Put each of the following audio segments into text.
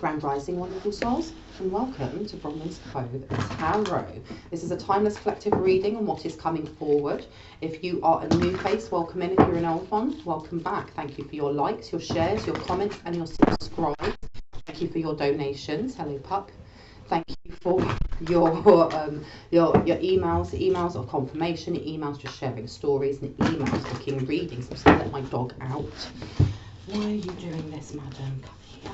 Grand Rising, wonderful souls, and welcome to Bronwen's Cove Tarot. This is a timeless collective reading on what is coming forward. If you are a new face, welcome in. If you're an old one, welcome back. Thank you for your likes, your shares, your comments, and your subscribes. Thank you for your donations. Hello, pup. Thank you for your emails of confirmation, emails just sharing stories, and emails booking readings. I'm just going to let my dog out. Why are you doing this, madam? Come here.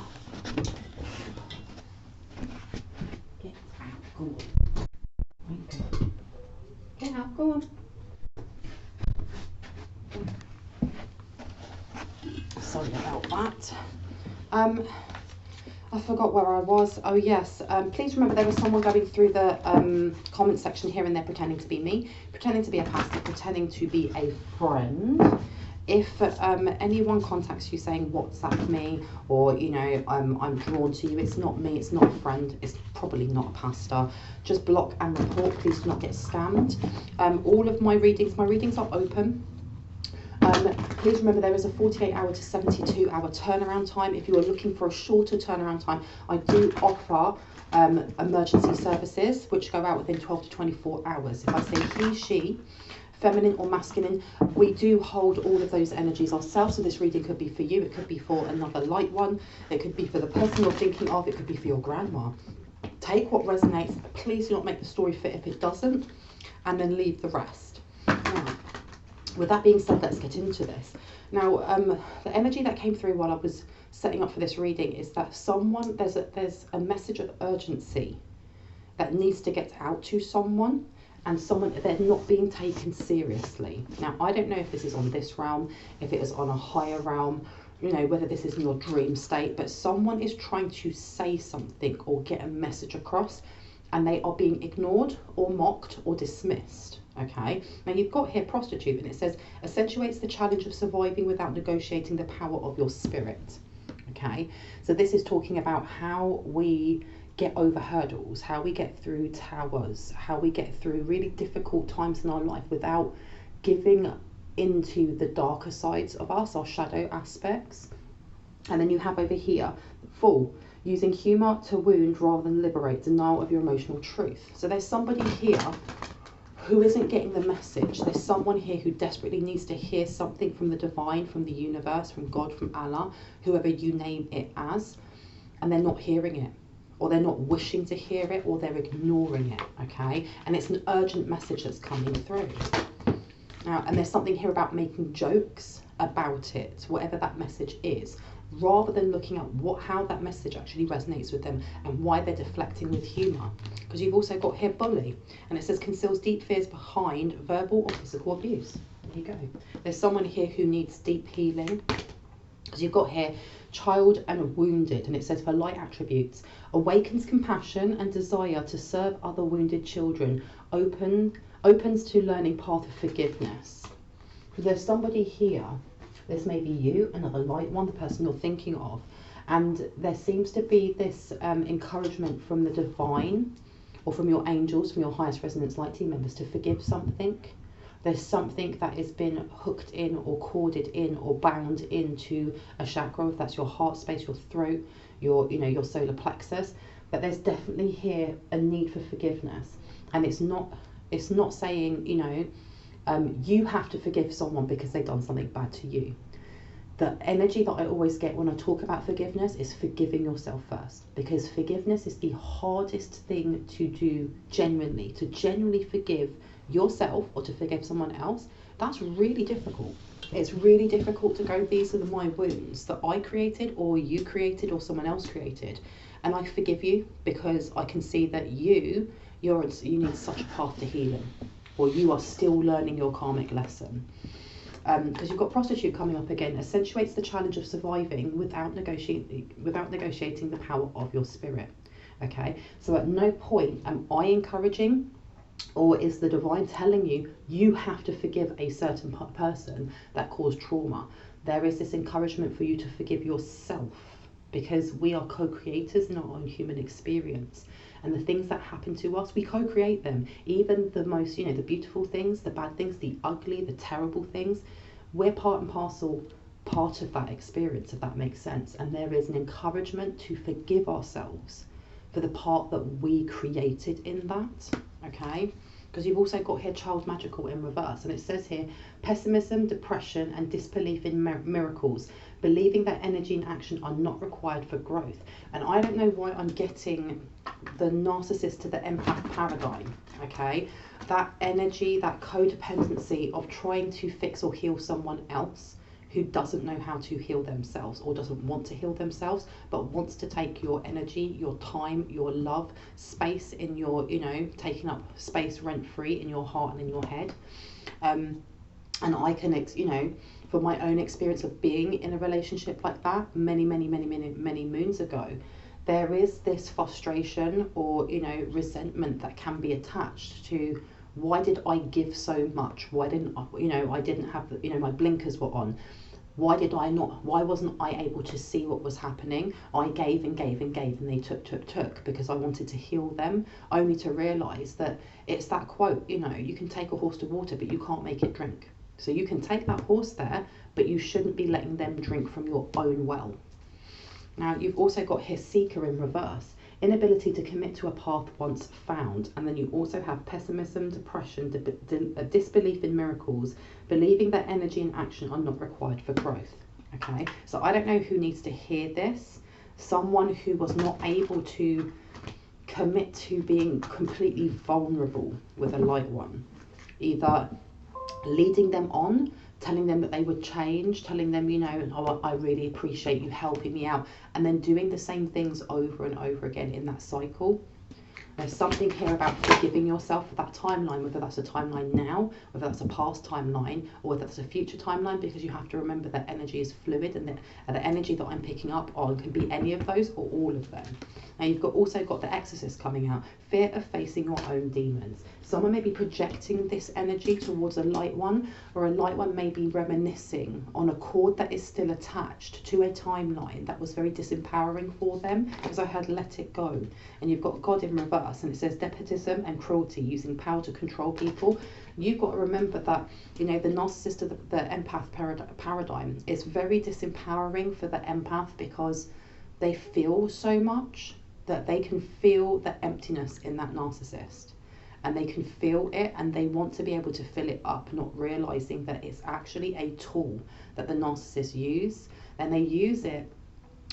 Get out. Go on. Get out. Go on. Sorry about that. I forgot where I was. Oh yes, please remember there was someone going through the comment section here and they're pretending to be me, pretending to be a pastor, pretending to be a friend. If anyone contacts you saying WhatsApp me, or you know I'm drawn to you, it's not me, it's not a friend, it's probably not a pastor. Just block and report. Please do not get scammed. All of my readings are open. Please remember there is a 48-hour to 72-hour turnaround time. If you are looking for a shorter turnaround time, I do offer emergency services which go out within 12 to 24 hours. If I say he, she, feminine or masculine, we do hold all of those energies ourselves. So this reading could be for you, it could be for another light one, it could be for the person you're thinking of, it could be for your grandma. Take what resonates. Please do not make the story fit if it doesn't, and then leave the rest. Now, with that being said, let's get into this. Now, the energy that came through while I was setting up for this reading is that there's a message of urgency that needs to get out to someone, and they're not being taken seriously. Now, I don't know if this is on this realm, if it is on a higher realm, you know, whether this is in your dream state, but someone is trying to say something or get a message across, and they are being ignored or mocked or dismissed. Okay, now you've got here prostitute, and it says accentuates the challenge of surviving without negotiating the power of your spirit. Okay, so this is talking about how we get over hurdles, how we get through towers, how we get through really difficult times in our life without giving into the darker sides of us, our shadow aspects. And then you have over here Fool, using humour to wound rather than liberate, denial of your emotional truth. So there's somebody here who isn't getting the message. There's someone here who desperately needs to hear something from the divine, from the universe, from God, from Allah, whoever you name it as, and they're not hearing it, or they're not wishing to hear it, or they're ignoring it, okay? And it's an urgent message that's coming through. Now, and there's something here about making jokes about it, whatever that message is, rather than looking at how that message actually resonates with them and why they're deflecting with humour. Because you've also got here bully, and it says conceals deep fears behind verbal or physical abuse. There you go. There's someone here who needs deep healing, because you've got here child and wounded, and it says for light attributes, awakens compassion and desire to serve other wounded children, opens to learning path of forgiveness. Because there's somebody here, this may be you, another light one, the person you're thinking of, and there seems to be this encouragement from the divine, or from your angels, from your highest resonance light team members, to forgive something. There's something that has been hooked in or corded in or bound into a chakra, if that's your heart space, your throat, your solar plexus. But there's definitely here a need for forgiveness, and it's not saying you have to forgive someone because they've done something bad to you. The energy that I always get when I talk about forgiveness is forgiving yourself first, because forgiveness is the hardest thing to do genuinely. To genuinely forgive yourself or to forgive someone else, that's really difficult. It's really difficult to go, these are my wounds that I created, or you created, or someone else created, and I forgive you because I can see that you need such a path to healing, or you are still learning your karmic lesson. Because you've got prostitute coming up again, accentuates the challenge of surviving without negotiating the power of your spirit. Okay, so at no point am I encouraging, or is the divine telling you have to forgive a certain person that caused trauma. There is this encouragement for you to forgive yourself, because we are co-creators in our own human experience. And the things that happen to us, we co-create them. Even the most, the beautiful things, the bad things, the ugly, the terrible things, we're part and parcel part of that experience, if that makes sense. And there is an encouragement to forgive ourselves for the part that we created in that, okay? Because you've also got here child magical in reverse, and it says here pessimism, depression and disbelief in miracles, believing that energy and action are not required for growth. And I don't know why I'm getting the narcissist to the empath paradigm, okay? That energy, that codependency of trying to fix or heal someone else who doesn't know how to heal themselves or doesn't want to heal themselves, but wants to take your energy, your time, your love, space in your, you know, taking up space rent-free in your heart and in your head. And I can, you know, from my own experience of being in a relationship like that many moons ago, there is this frustration or, you know, resentment that can be attached to, why did I give so much? Why didn't I, you know, I didn't have, you know, my blinkers were on. Why wasn't I able to see what was happening? I gave and gave and gave, and they took because I wanted to heal them, only to realise that it's that quote, you know, you can take a horse to water, but you can't make it drink. So you can take that horse there, but you shouldn't be letting them drink from your own well. Now, you've also got here seeker in reverse. Inability to commit to a path once found. And then you also have pessimism, depression, disbelief in miracles, believing that energy and action are not required for growth. Okay, so I don't know who needs to hear this. Someone who was not able to commit to being completely vulnerable with a light one. Either leading them on, telling them that they would change, telling them, you know, oh, I really appreciate you helping me out, and then doing the same things over and over again in that cycle. There's something here about forgiving yourself for that timeline, whether that's a timeline now, whether that's a past timeline, or whether that's a future timeline, because you have to remember that energy is fluid, and the energy that I'm picking up on can be any of those or all of them. Now you've also got the exorcist coming out, fear of facing your own demons. Someone may be projecting this energy towards a light one, or a light one may be reminiscing on a cord that is still attached to a timeline that was very disempowering for them, because I had let it go. And you've got God in reverse, and it says despotism and cruelty, using power to control people. You've got to remember that, you know, the narcissist of the empath paradigm is very disempowering for the empath, because they feel so much that they can feel the emptiness in that narcissist, and they can feel it, and they want to be able to fill it up, not realizing that it's actually a tool that the narcissists use. And they use it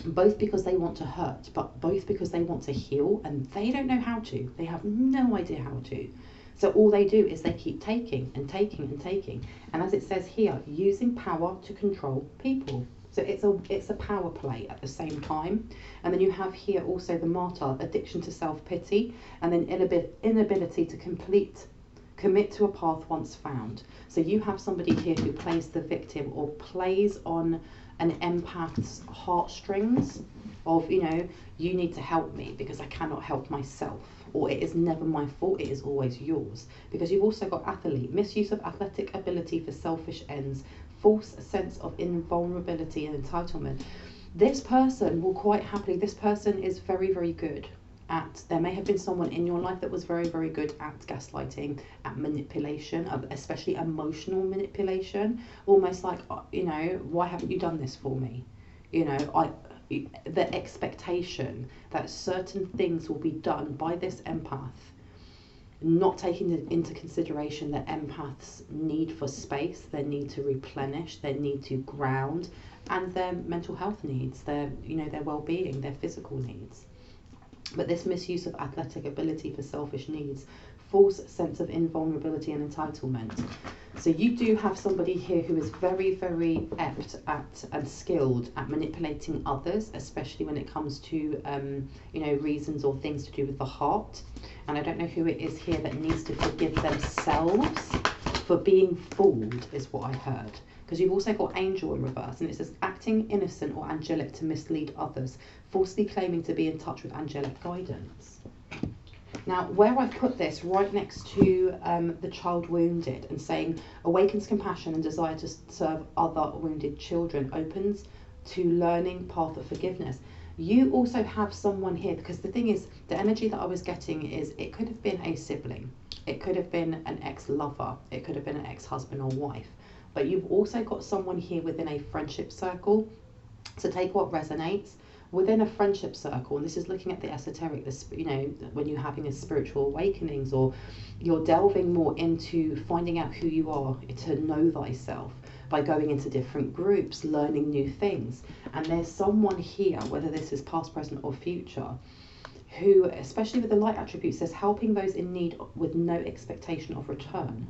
both because they want to hurt, but both because they want to heal, and they don't know how to. They have no idea how to. So all they do is they keep taking and taking and taking. And as it says here, using power to control people. So it's a power play at the same time. And then you have here also the martyr, addiction to self-pity, and then inability to commit to a path once found. So you have somebody here who plays the victim, or plays on an empath's heartstrings of, you know, you need to help me because I cannot help myself, or it is never my fault, it is always yours. Because you've also got athlete, misuse of athletic ability for selfish ends, false sense of invulnerability and entitlement. This person will quite happily, this person is very good at, there may have been someone in your life that was very good at gaslighting, at manipulation, especially emotional manipulation, almost like, you know, why haven't you done this for me? You know, the expectation that certain things will be done by this empath, not taking into consideration the empath's need for space, their need to replenish, their need to ground, and their mental health needs, their, you know, their well-being, their physical needs. But this misuse of athletic ability for selfish needs, false sense of invulnerability and entitlement. So you do have somebody here who is very apt at and skilled at manipulating others, especially when it comes to you know, reasons or things to do with the heart. And I don't know who it is here that needs to forgive themselves for being fooled, is what I heard. Because you've also got angel in reverse, and it says acting innocent or angelic to mislead others, falsely claiming to be in touch with angelic guidance. Now, where I've put this right next to the child wounded, and saying awakens compassion and desire to serve other wounded children, opens to learning path of forgiveness. You also have someone here, because the thing is, the energy that I was getting is, it could have been a sibling, it could have been an ex-lover, it could have been an ex-husband or wife. But you've also got someone here within a friendship circle. So take what resonates. Within a friendship circle, and this is looking at the esoteric, this, you know, when you're having a spiritual awakenings, or you're delving more into finding out who you are, to know thyself, by going into different groups, learning new things. And there's someone here, whether this is past, present, or future, who, especially with the light attribute, says helping those in need with no expectation of return.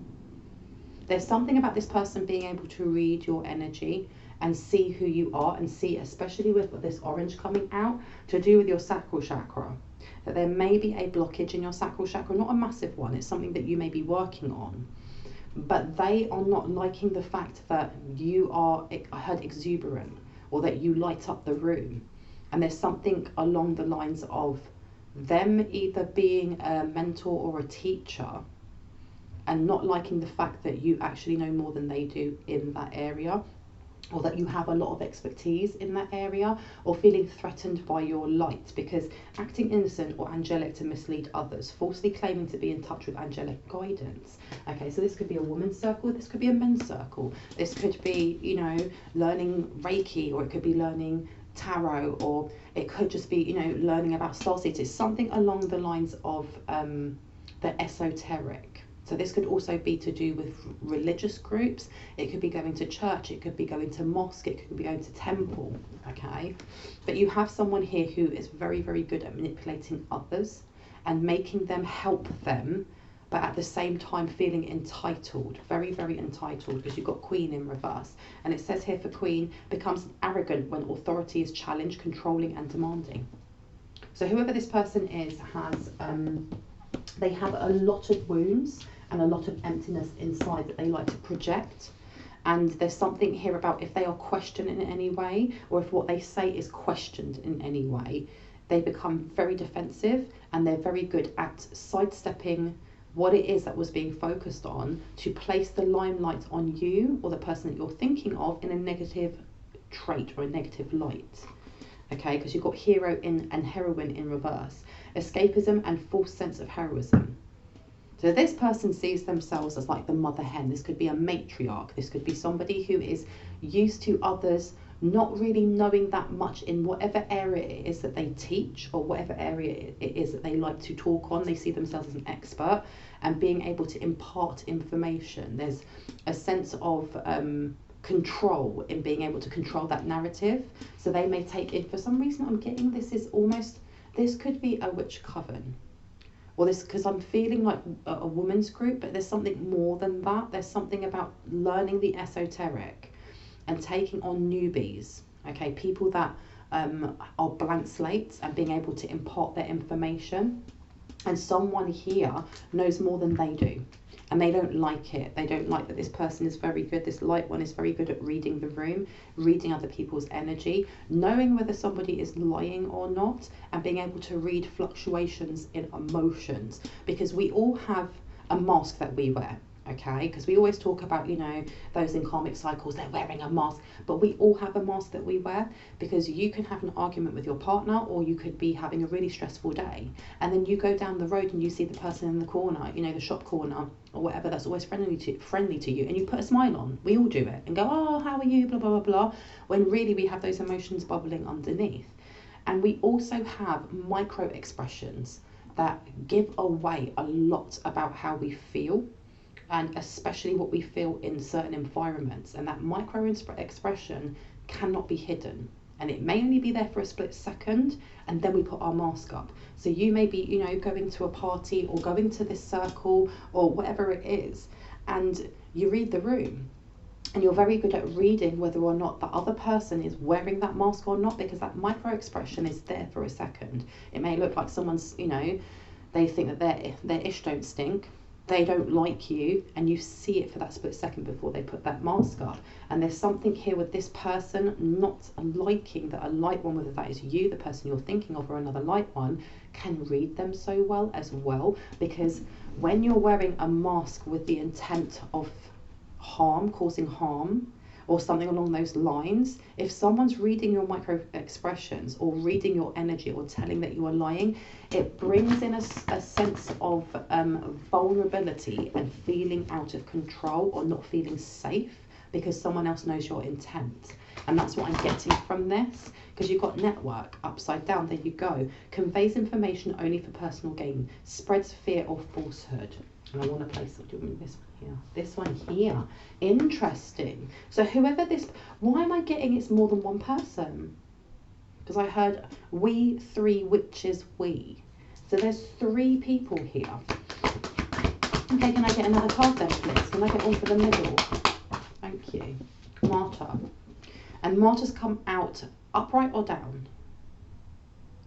There's something about this person being able to read your energy and see who you are, and see, especially with this orange coming out, to do with your sacral chakra. That there may be a blockage in your sacral chakra, not a massive one, it's something that you may be working on. But they are not liking the fact that you are, I heard, exuberant, or that you light up the room. And there's something along the lines of them either being a mentor or a teacher, and not liking the fact that you actually know more than they do in that area, or that you have a lot of expertise in that area, or feeling threatened by your light, because acting innocent or angelic to mislead others, falsely claiming to be in touch with angelic guidance. Okay, so this could be a woman's circle, this could be a men's circle, this could be, you know, learning Reiki, or it could be learning tarot, or it could just be, you know, learning about starseeds. It's something along the lines of the esoteric. So this could also be to do with religious groups. It could be going to church, it could be going to mosque, it could be going to temple, okay? But you have someone here who is very, very good at manipulating others and making them help them, but at the same time feeling entitled, very, very entitled, because you've got Queen in reverse. And it says here for Queen, becomes arrogant when authority is challenged, controlling and demanding. So whoever this person is has, they have a lot of wounds and a lot of emptiness inside that they like to project. And there's something here about if they are questioned in any way, or if what they say is questioned in any way, they become very defensive, and they're very good at sidestepping what it is that was being focused on to place the limelight on you or the person that you're thinking of in a negative trait or a negative light. Okay, because you've got hero in and heroine in reverse. Escapism and false sense of heroism. So this person sees themselves as like the mother hen. This could be a matriarch. This could be somebody who is used to others not really knowing that much in whatever area it is that they teach, or whatever area it is that they like to talk on. They see themselves as an expert and being able to impart information. There's a sense of control in being able to control that narrative. So they may take it, for some reason I'm getting this is almost, this could be a witch coven. Or this, because I'm feeling like a woman's group, but there's something more than that. There's something about learning the esoteric and taking on newbies, okay, people that are blank slates, and being able to impart their information. And someone here knows more than they do, and they don't like it. They don't like that this person is very good. This light one is very good at reading the room, reading other people's energy, knowing whether somebody is lying or not, and being able to read fluctuations in emotions, because we all have a mask that we wear. Okay, because we always talk about, you know, those in karmic cycles, they're wearing a mask, but we all have a mask that we wear, because you can have an argument with your partner, or you could be having a really stressful day, and then you go down the road and you see the person in the corner, you know, the shop corner or whatever, that's always friendly to you, and you put a smile on. We all do it and go, oh, how are you, blah blah blah blah, when really we have those emotions bubbling underneath. And we also have micro expressions that give away a lot about how we feel, and especially what we feel in certain environments. And that micro expression cannot be hidden, and it may only be there for a split second, and then we put our mask up. So you may be, you know, going to a party or going to this circle or whatever it is, and you read the room, and you're very good at reading whether or not the other person is wearing that mask or not, because that micro expression is there for a second. It may look like someone's, you know, they think that their ish don't stink, they don't like you, and you see it for that split second before they put that mask up. And there's something here with this person not liking that a light one, whether that is you, the person you're thinking of, or another light one, can read them so well as well. Because when you're wearing a mask with the intent of harm, causing harm, or something along those lines, if someone's reading your micro expressions or reading your energy or telling that you are lying, it brings in a sense of vulnerability and feeling out of control or not feeling safe, because someone else knows your intent. And that's what I'm getting from this, because you've got network upside down. There you go. Conveys information only for personal gain, spreads fear or falsehood. And I want to place this one here. This one here. Interesting. So whoever this, why am I getting it's more than one person? Because I heard we three witches we. So there's 3 people here. Okay, can I get another card then, please? Can I get one for the middle? Thank you. Martyr. And martyrs come out upright or down.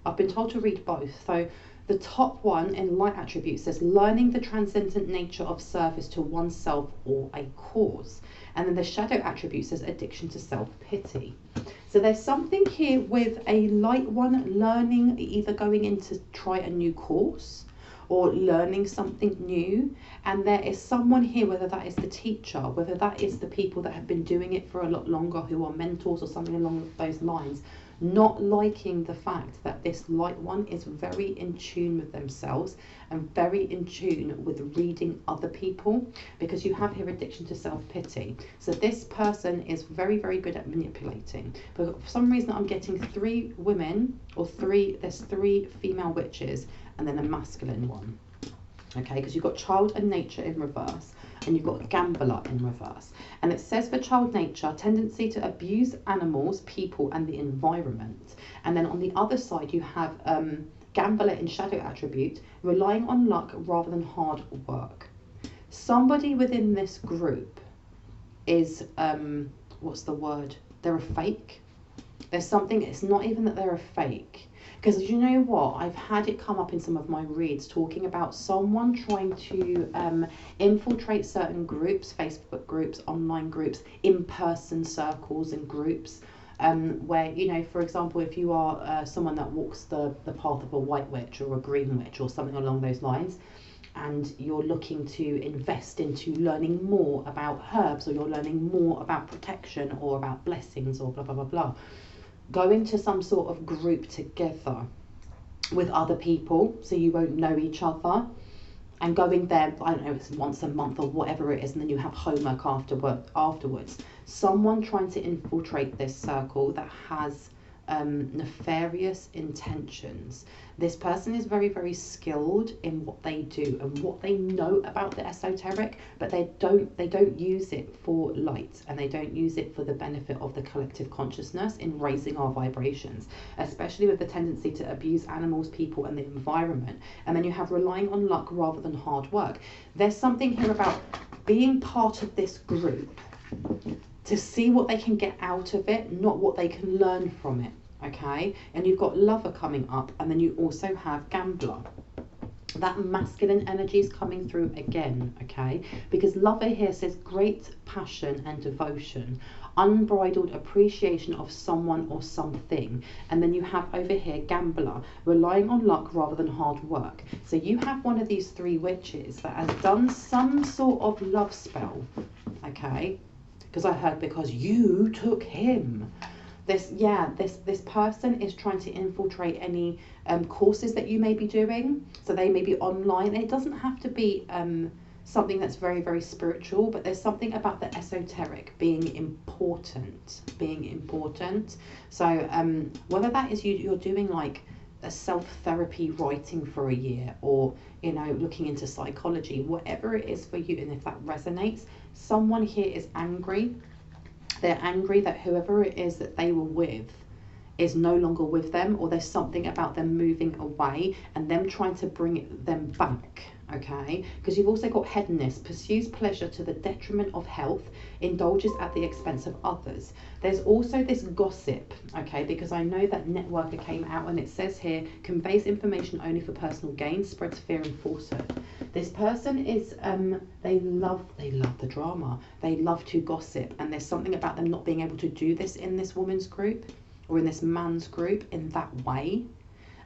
I've been told to read both. So the top one in light attributes says learning the transcendent nature of service to oneself or a cause. And then the shadow attribute says addiction to self-pity. So there's something here with a light one learning, either going in to try a new course or learning something new. And there is someone here, whether that is the teacher, whether that is the people that have been doing it for a lot longer, who are mentors or something along those lines, not liking the fact that this light one is very in tune with themselves and very in tune with reading other people, because you have here addiction to self-pity. So this person is very, very good at manipulating. But for some reason I'm getting 3 women, or there's 3 female witches and then a masculine one. Okay, because you've got child and nature in reverse, and you've got gambler in reverse. And it says for child nature, tendency to abuse animals, people and the environment. And then on the other side you have gambler in shadow attribute, relying on luck rather than hard work. Somebody within this group is what's the word, they're a fake. There's something, it's not even that they're a fake. Because you know what, I've had it come up in some of my reads talking about someone trying to infiltrate certain groups, Facebook groups, online groups, in-person circles and groups, where, you know, for example, if you are someone that walks the path of a white witch or a green witch or something along those lines, and you're looking to invest into learning more about herbs, or you're learning more about protection or about blessings or blah, blah, blah, blah, going to some sort of group together with other people so you won't know each other, and going there, I don't know, it's once a month or whatever it is, and then you have homework afterwards. Someone trying to infiltrate this circle that has nefarious intentions. This person is very, very skilled in what they do and what they know about the esoteric, but they don't use it for light, and they don't use it for the benefit of the collective consciousness in raising our vibrations, especially with the tendency to abuse animals, people and the environment. And then you have relying on luck rather than hard work. There's something here about being part of this group to see what they can get out of it, not what they can learn from it, okay? And you've got lover coming up, and then you also have gambler. That masculine energy is coming through again, okay? Because lover here says great passion and devotion, unbridled appreciation of someone or something. And then you have over here gambler, relying on luck rather than hard work. So you have one of these 3 witches that has done some sort of love spell, okay? Because I heard because you took him. This person is trying to infiltrate any courses that you may be doing. So they may be online. It doesn't have to be something that's very, very spiritual, but there's something about the esoteric being important. So whether that is you're doing like a self-therapy writing for a year, or, you know, looking into psychology, whatever it is for you, and if that resonates, someone here is angry. They're angry that whoever it is that they were with is no longer with them, or there's something about them moving away and them trying to bring them back, okay? Because you've also got hedonist, pursues pleasure to the detriment of health, indulges at the expense of others. There's also this gossip, okay? Because I know that networker came out and it says here, conveys information only for personal gain, spreads fear and falsehood. This person is, they love the drama. They love to gossip, and there's something about them not being able to do this in this woman's group or in this man's group in that way.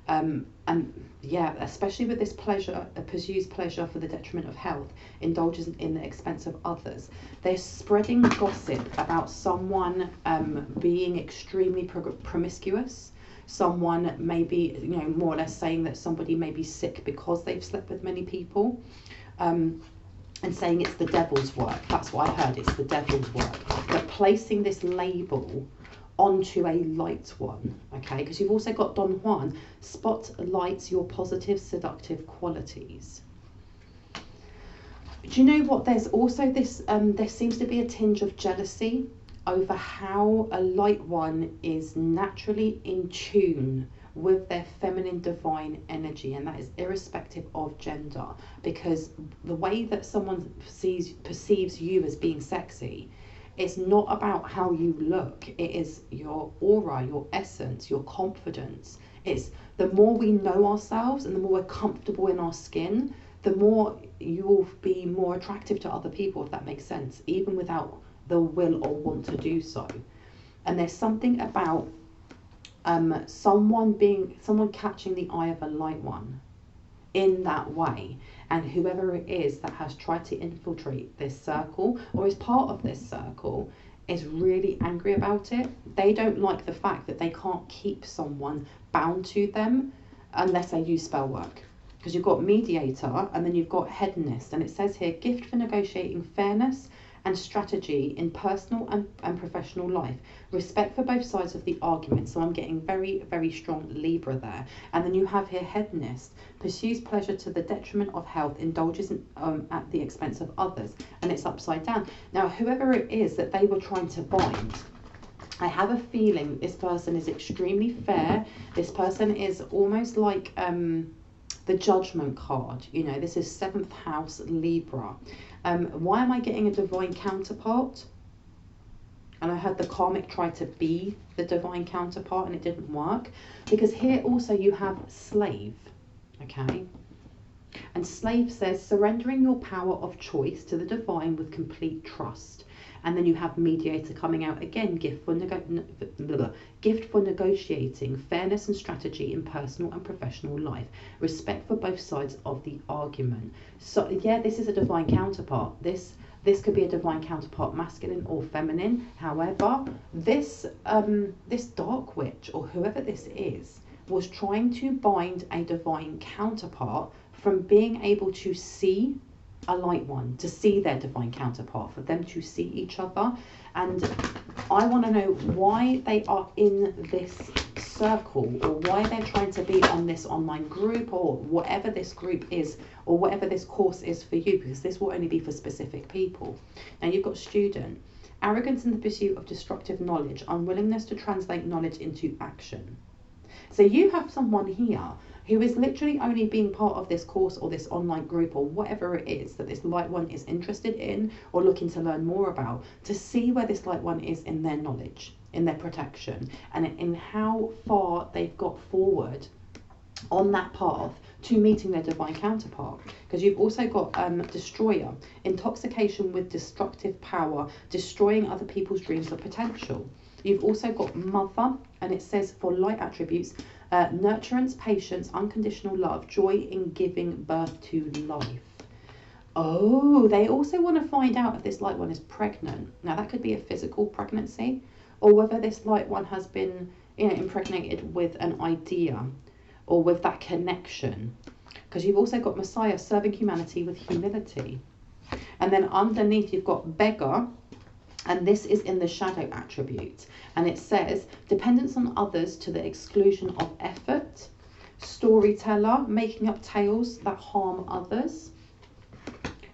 And yeah, especially with this pleasure, pursues pleasure for the detriment of health, indulges in the expense of others. They're spreading gossip about someone being extremely promiscuous. Someone may be, you know, more or less saying that somebody may be sick because they've slept with many people. and saying it's the devil's work. That's what I heard, it's the devil's work. But placing this label onto a light one, okay? Because you've also got Don Juan, spotlights your positive, seductive qualities. Do you know what? There's also this, there seems to be a tinge of jealousy over how a light one is naturally in tune with their feminine divine energy, and that is irrespective of gender, because the way that someone perceives you as being sexy, it's not about how you look, it is your aura, your essence, your confidence. It's the more we know ourselves and the more we're comfortable in our skin, the more you will be more attractive to other people, if that makes sense, even without the will or want to do so. And there's something about someone catching the eye of a light one in that way, and whoever it is that has tried to infiltrate this circle or is part of this circle is really angry about it. They don't like the fact that they can't keep someone bound to them unless they use spell work. Because you've got mediator and then you've got hedonist, and it says here, gift for negotiating fairness and strategy in personal and professional life, respect for both sides of the argument. So I'm getting very, very strong Libra there. And then you have here hedonist, pursues pleasure to the detriment of health, indulges in, at the expense of others, and it's upside down. Now, whoever it is that they were trying to bind, I have a feeling this person is extremely fair. This person is almost like the judgment card. You know, this is 7th house Libra. Why am I getting a divine counterpart? And I heard the karmic try to be the divine counterpart and it didn't work. Because here also you have slave, okay? And slave says surrendering your power of choice to the divine with complete trust. And then you have mediator coming out again, gift for negotiating fairness and strategy in personal and professional life, respect for both sides of the argument. So yeah, this is a divine counterpart. This could be a divine counterpart, masculine or feminine. However, this dark witch or whoever this is was trying to bind a divine counterpart from being able to see a light one, to see their divine counterpart, for them to see each other. And I want to know why they are in this circle, or why they're trying to be on this online group, or whatever this group is, or whatever this course is for you, because this will only be for specific people. Now you've got student, arrogance in the pursuit of destructive knowledge, unwillingness to translate knowledge into action. So you have someone here who is literally only being part of this course or this online group or whatever it is that this light one is interested in or looking to learn more about, to see where this light one is in their knowledge, in their protection, and in how far they've got forward on that path to meeting their divine counterpart. Because you've also got destroyer, intoxication with destructive power, destroying other people's dreams or potential. You've also got mother, and it says for light attributes, nurturance, patience, unconditional love, joy in giving birth to life. Oh, they also want to find out if this light one is pregnant. Now that could be a physical pregnancy, or whether this light one has been, you know, impregnated with an idea or with that connection. Because you've also got Messiah, serving humanity with humility. And then underneath you've got beggar, and this is in the shadow attribute, and it says dependence on others to the exclusion of effort, storyteller, making up tales that harm others.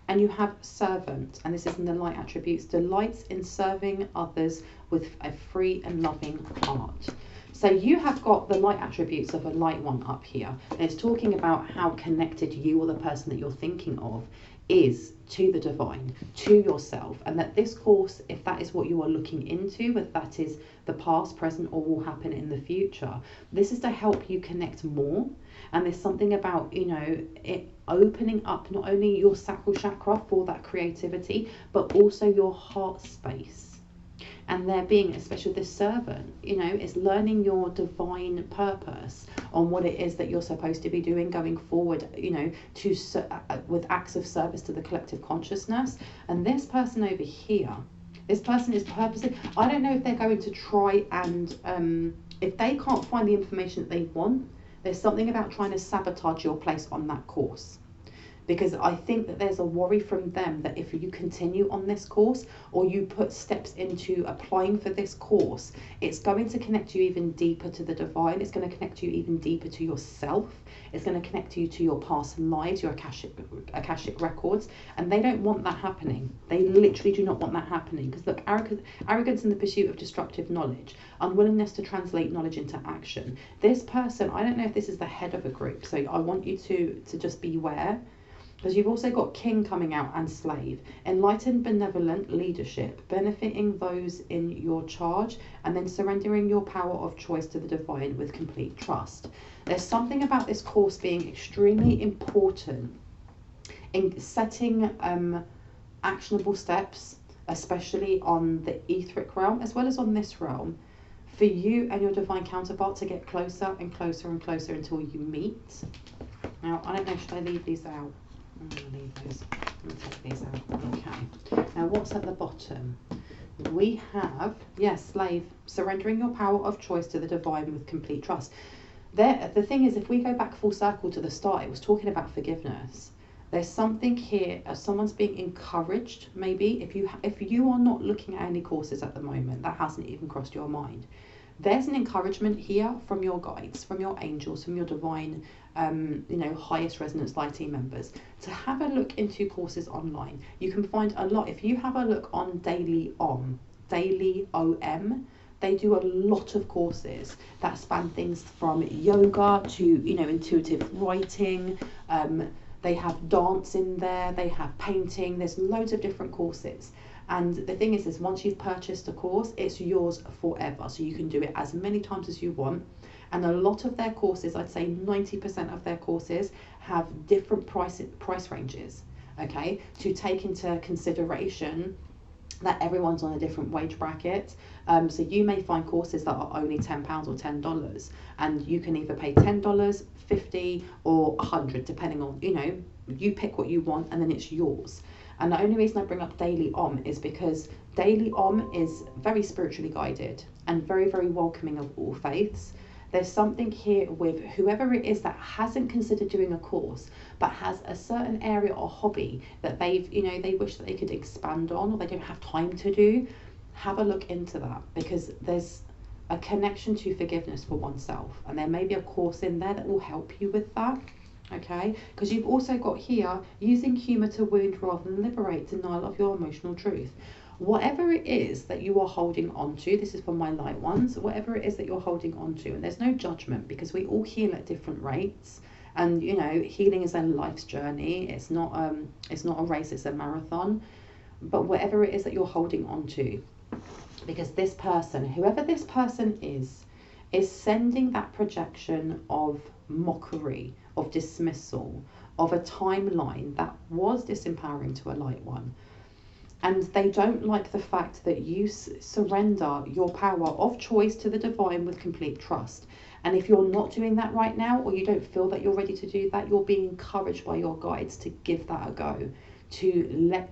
And you have servant, and this is in the light attributes, delights in serving others with a free and loving heart. So you have got the light attributes of a light one up here, and it's talking about how connected you or the person that you're thinking of is to the divine, to yourself, and that this course, if that is what you are looking into, whether that is the past, present, or will happen in the future, this is to help you connect more. And there's something about, you know, it opening up not only your sacral chakra for that creativity, but also your heart space. And there being, especially this servant, you know, it's learning your divine purpose on what it is that you're supposed to be doing going forward, you know, to with acts of service to the collective consciousness. And this person over here, this person is purposely, I don't know if they're going to try and, if they can't find the information that they want, there's something about trying to sabotage your place on that course. because I think that there's a worry from them that if you continue on this course or you put steps into applying for this course, it's going to connect you even deeper to the divine. It's going to connect you even deeper to yourself. It's going to connect you to your past lives, your Akashic records, and they don't want that happening. They literally do not want that happening, because look, arrogance in the pursuit of destructive knowledge, unwillingness to translate knowledge into action. This person, I don't know if this is the head of a group, so I want you to just beware, because you've also got king coming out and slave. Enlightened, benevolent leadership, benefiting those in your charge, and then surrendering your power of choice to the divine with complete trust. There's something about this course being extremely important in setting actionable steps, especially on the etheric realm as well as on this realm, for you and your divine counterpart to get closer and closer and closer until you meet. Now, I don't know, should I leave these out? I'm going to leave those. I'm going to take these out. Okay. Now, what's at the bottom? We have, yes, slave, surrendering your power of choice to the divine with complete trust. The thing is, if we go back full circle to the start, it was talking about forgiveness. There's something here, someone's being encouraged, maybe, if you are not looking at any courses at the moment, that hasn't even crossed your mind. There's an encouragement here from your guides, from your angels, from your divine, highest resonance light team members, to have a look into courses online. You can find a lot. If you have a look on Daily OM, they do a lot of courses that span things from yoga to, intuitive writing. They have dance in there, they have painting, there's loads of different courses. And the thing is once you've purchased a course, it's yours forever. So you can do it as many times as you want. And a lot of their courses, I'd say 90% of their courses, have different price ranges, okay, to take into consideration that everyone's on a different wage bracket. So you may find courses that are only £10 or $10, and you can either pay $10, $50 or $100, depending on, you pick what you want and then it's yours. And the only reason I bring up Daily Om is because Daily Om is very spiritually guided and very, very welcoming of all faiths. There's something here with whoever it is that hasn't considered doing a course, but has a certain area or hobby that they wish that they could expand on, or they don't have time to do. Have a look into that, because there's a connection to forgiveness for oneself, and there may be a course in there that will help you with that. Okay, because you've also got here, using humour to wound rather than liberate, denial of your emotional truth. Whatever it is that you are holding on to, this is for my light ones, whatever it is that you're holding on to, and there's no judgment, because we all heal at different rates, and healing is a life's journey. It's not a race, it's a marathon. But whatever it is that you're holding on to, because this person, whoever this person is sending that projection of mockery, of dismissal, of a timeline that was disempowering to a light one. And they don't like the fact that you surrender your power of choice to the divine with complete trust. And if you're not doing that right now, or you don't feel that you're ready to do that, you're being encouraged by your guides to give that a go. To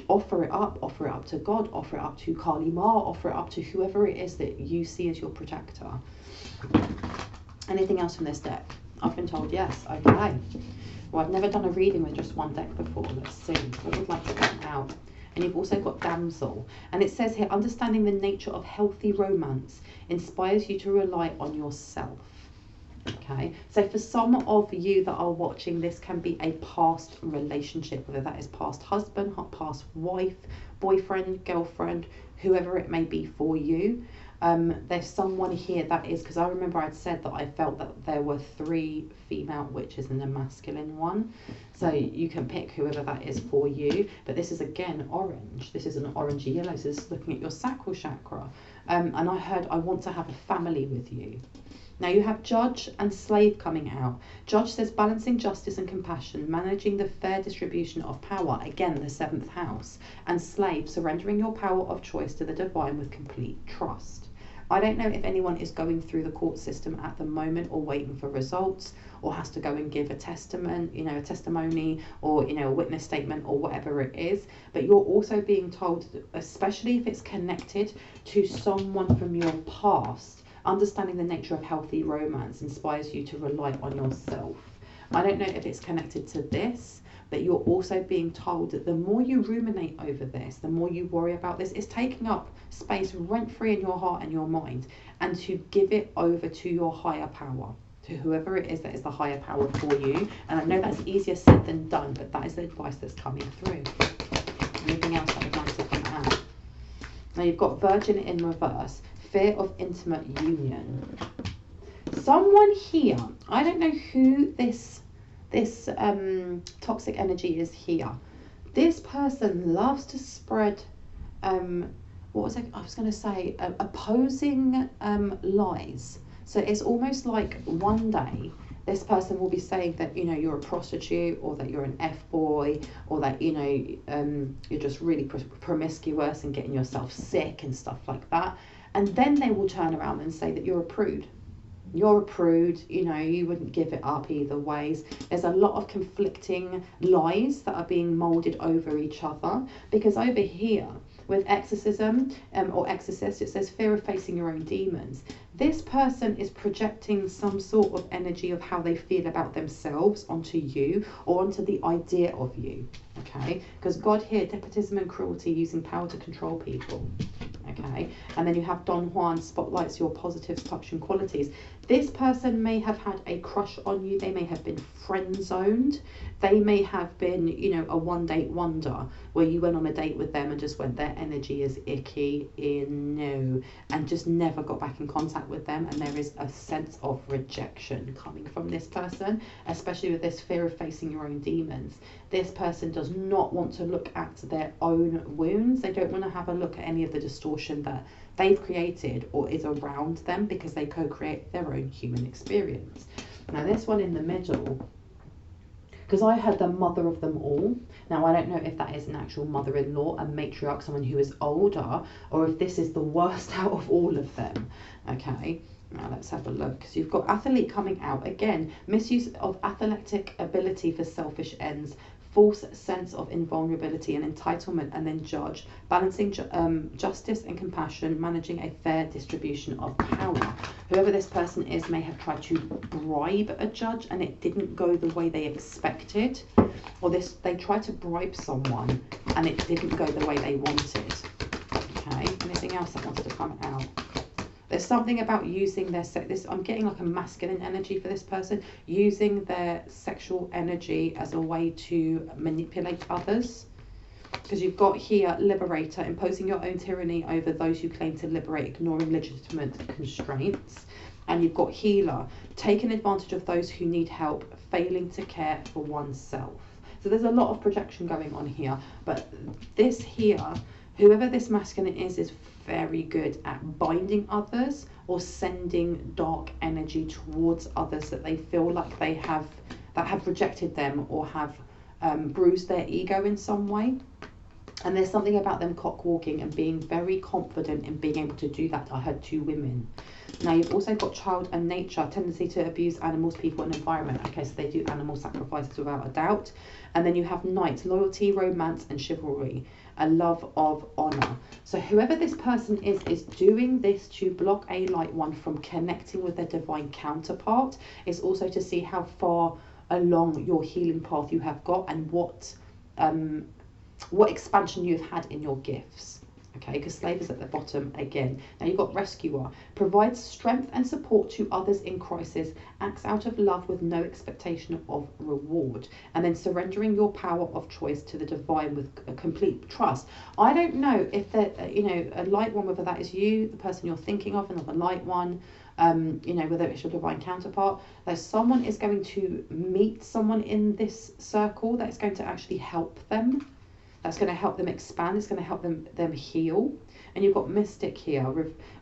offer it up to God, offer it up to Kali Ma, offer it up to whoever it is that you see as your protector. Anything else from this deck? I've been told yes. Okay. Well, I've never done a reading with just one deck before. Let's see. What would like to come out? And you've also got damsel. And it says here, understanding the nature of healthy romance inspires you to rely on yourself. Okay, so for some of you that are watching, this can be a past relationship, whether that is past husband, past wife, boyfriend, girlfriend, whoever it may be for you. There's someone here that is, because I remember I'd said that I felt that there were 3 female witches and a masculine one. So you can pick whoever that is for you. But this is again orange. This is an orangey yellow. So this is looking at your sacral chakra. And I heard, I want to have a family with you. Now you have judge and slave coming out. Judge says balancing justice and compassion, managing the fair distribution of power, again the 7th house. And slave, surrendering your power of choice to the divine with complete trust. I don't know if anyone is going through the court system at the moment, or waiting for results, or has to go and give a testament, a testimony, or a witness statement, or whatever it is. But you're also being told, especially if it's connected to someone from your past, understanding the nature of healthy romance inspires you to rely on yourself. I don't know if it's connected to this, but you're also being told that the more you ruminate over this, the more you worry about this, it's taking up space rent-free in your heart and your mind, and to give it over to your higher power, to whoever it is that is the higher power for you. And I know that's easier said than done, but that is the advice that's coming through. Anything else that would like to come out? Now you've got Virgin in reverse, fear of intimate union. Someone here, I don't know who this toxic energy is here. This person loves to spread what was I was going to say, opposing lies. So it's almost like one day this person will be saying that, you know, you're a prostitute, or that you're an F-boy, or that, you know, you're just really promiscuous and getting yourself sick and stuff like that. And then they will turn around and say that you're a prude. You're a prude, you know, you wouldn't give it up either ways. There's a lot of conflicting lies that are being moulded over each other, because over here with exorcism or exorcist, it says fear of facing your own demons. This person is projecting some sort of energy of how they feel about themselves onto you, or onto the idea of you, okay? Because God here, despotism and cruelty, using power to control people, okay? And then you have Don Juan, spotlights your positives, touch and qualities. This person may have had a crush on you. They may have been friend zoned. They may have been, you know, a one date wonder, where you went on a date with them and just went, their energy is icky, no, and just never got back in contact with them. And there is a sense of rejection coming from this person, especially with this fear of facing your own demons. This person does not want to look at their own wounds. They don't want to have a look at any of the distortion that they've created or is around them, because they co-create their own human experience. Now this one in the middle, because I had the mother of them all. Now I don't know if that is an actual mother-in-law, a matriarch, someone who is older, or if this is the worst out of all of them. Okay, now let's have a look. So you've got athlete coming out again, misuse of athletic ability for selfish ends, false sense of invulnerability and entitlement, and then judge, balancing justice and compassion, managing a fair distribution of power. Whoever this person is may have tried to bribe a judge and it didn't go the way they expected, or they tried to bribe someone and it didn't go the way they wanted. Okay, anything else that wants to come out? There's something about using their I'm getting like a masculine energy for this person, using their sexual energy as a way to manipulate others. Because you've got here liberator, imposing your own tyranny over those who claim to liberate, ignoring legitimate constraints. And you've got healer, taking advantage of those who need help, failing to care for oneself. So there's a lot of projection going on here, but this here, whoever this masculine is very good at binding others or sending dark energy towards others that they feel like they have, that have rejected them or have bruised their ego in some way. And there's something about them cock walking and being very confident in being able to do that. I heard 2 women. Now you've also got child and nature, tendency to abuse animals, people and environment. Okay, so they do animal sacrifices without a doubt. And then you have knight, loyalty, romance and chivalry, a love of honor. So whoever this person is doing this to block a light one from connecting with their divine counterpart. Is also to see how far along your healing path you have got, and what expansion you've had in your gifts. Okay, because slave is at the bottom again. Now you've got rescuer, provides strength and support to others in crisis, acts out of love with no expectation of reward, and then surrendering your power of choice to the divine with a complete trust. I don't know if that, you know, a light one, whether that is you, the person you're thinking of, another light one, you know, whether it's your divine counterpart. There's someone is going to meet someone in this circle that's going to actually help them. That's going to help them expand. It's going to help them heal. And you've got mystic here,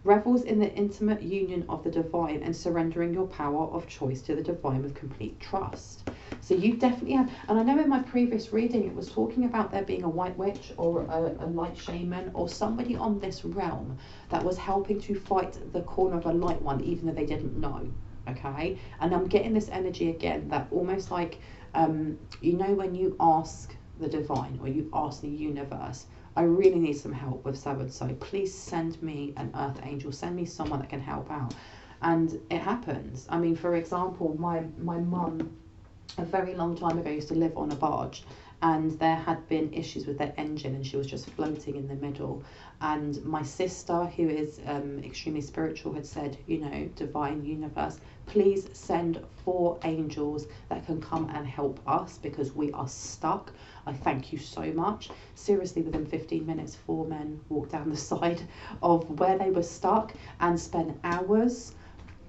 revels in the intimate union of the divine and surrendering your power of choice to the divine with complete trust. So you definitely have, and I know in my previous reading it was talking about there being a white witch or a light shaman or somebody on this realm that was helping to fight the corner of a light one, even though they didn't know. Okay, and I'm getting this energy again that almost like, you know, when you ask the divine or you ask the universe, I really need some help with so and so, please send me an earth angel, send me someone that can help out. And it happens. I mean, for example, my mum a very long time ago, used to live on a barge, and there had been issues with their engine, and she was just floating in the middle. And my sister, who is extremely spiritual, had said, you know, divine universe, please send 4 angels that can come and help us because we are stuck. I thank you so much. Seriously, within 15 minutes, 4 men walked down the side of where they were stuck and spent hours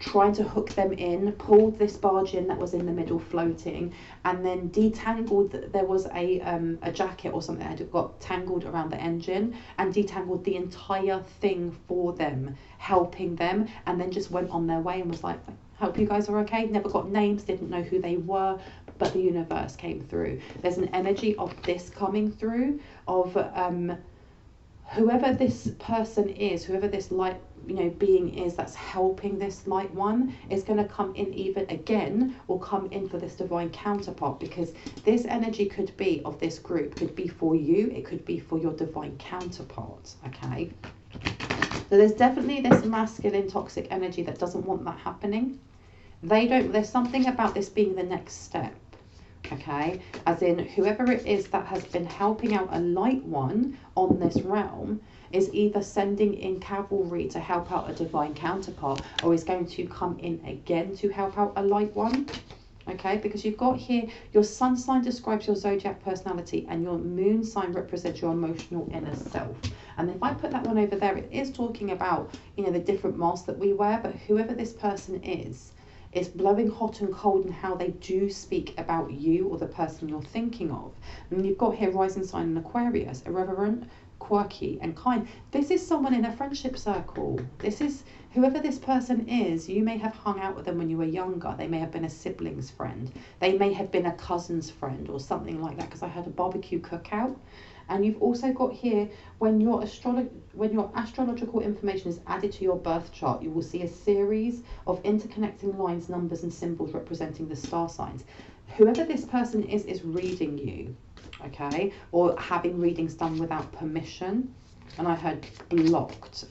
trying to hook them in, pulled this barge in that was in the middle floating, and then detangled. There was a jacket or something that had got tangled around the engine, and detangled the entire thing for them, helping them, and then just went on their way and was like, hope you guys are okay. Never got names, didn't know who they were, but the universe came through. There's an energy of this coming through, of whoever this person is, whoever this light, you know, being is that's helping this light one, is going to come in even again, or come in for this divine counterpart, because this energy could be of this group, could be for you, it could be for your divine counterpart. Okay, so there's definitely this masculine toxic energy that doesn't want that happening. There's something about this being the next step. Okay, as in whoever it is that has been helping out a light one on this realm is either sending in cavalry to help out a divine counterpart, or is going to come in again to help out a light one. Okay, because you've got here, your sun sign describes your zodiac personality, and your moon sign represents your emotional inner self. And if I put that one over there, it is talking about, you know, the different masks that we wear, but whoever this person is blowing hot and cold in how they do speak about you or the person you're thinking of. And you've got here rising sign in Aquarius, irreverent, quirky and kind. This is someone in a friendship circle. This is whoever this person is. You may have hung out with them when you were younger. They may have been a sibling's friend. They may have been a cousin's friend or something like that, because I had a barbecue cookout. And you've also got here, when your astrological information is added to your birth chart, you will see a series of interconnecting lines, numbers and symbols representing the star signs. Whoever this person is reading you, okay, or having readings done without permission. And I heard blocked.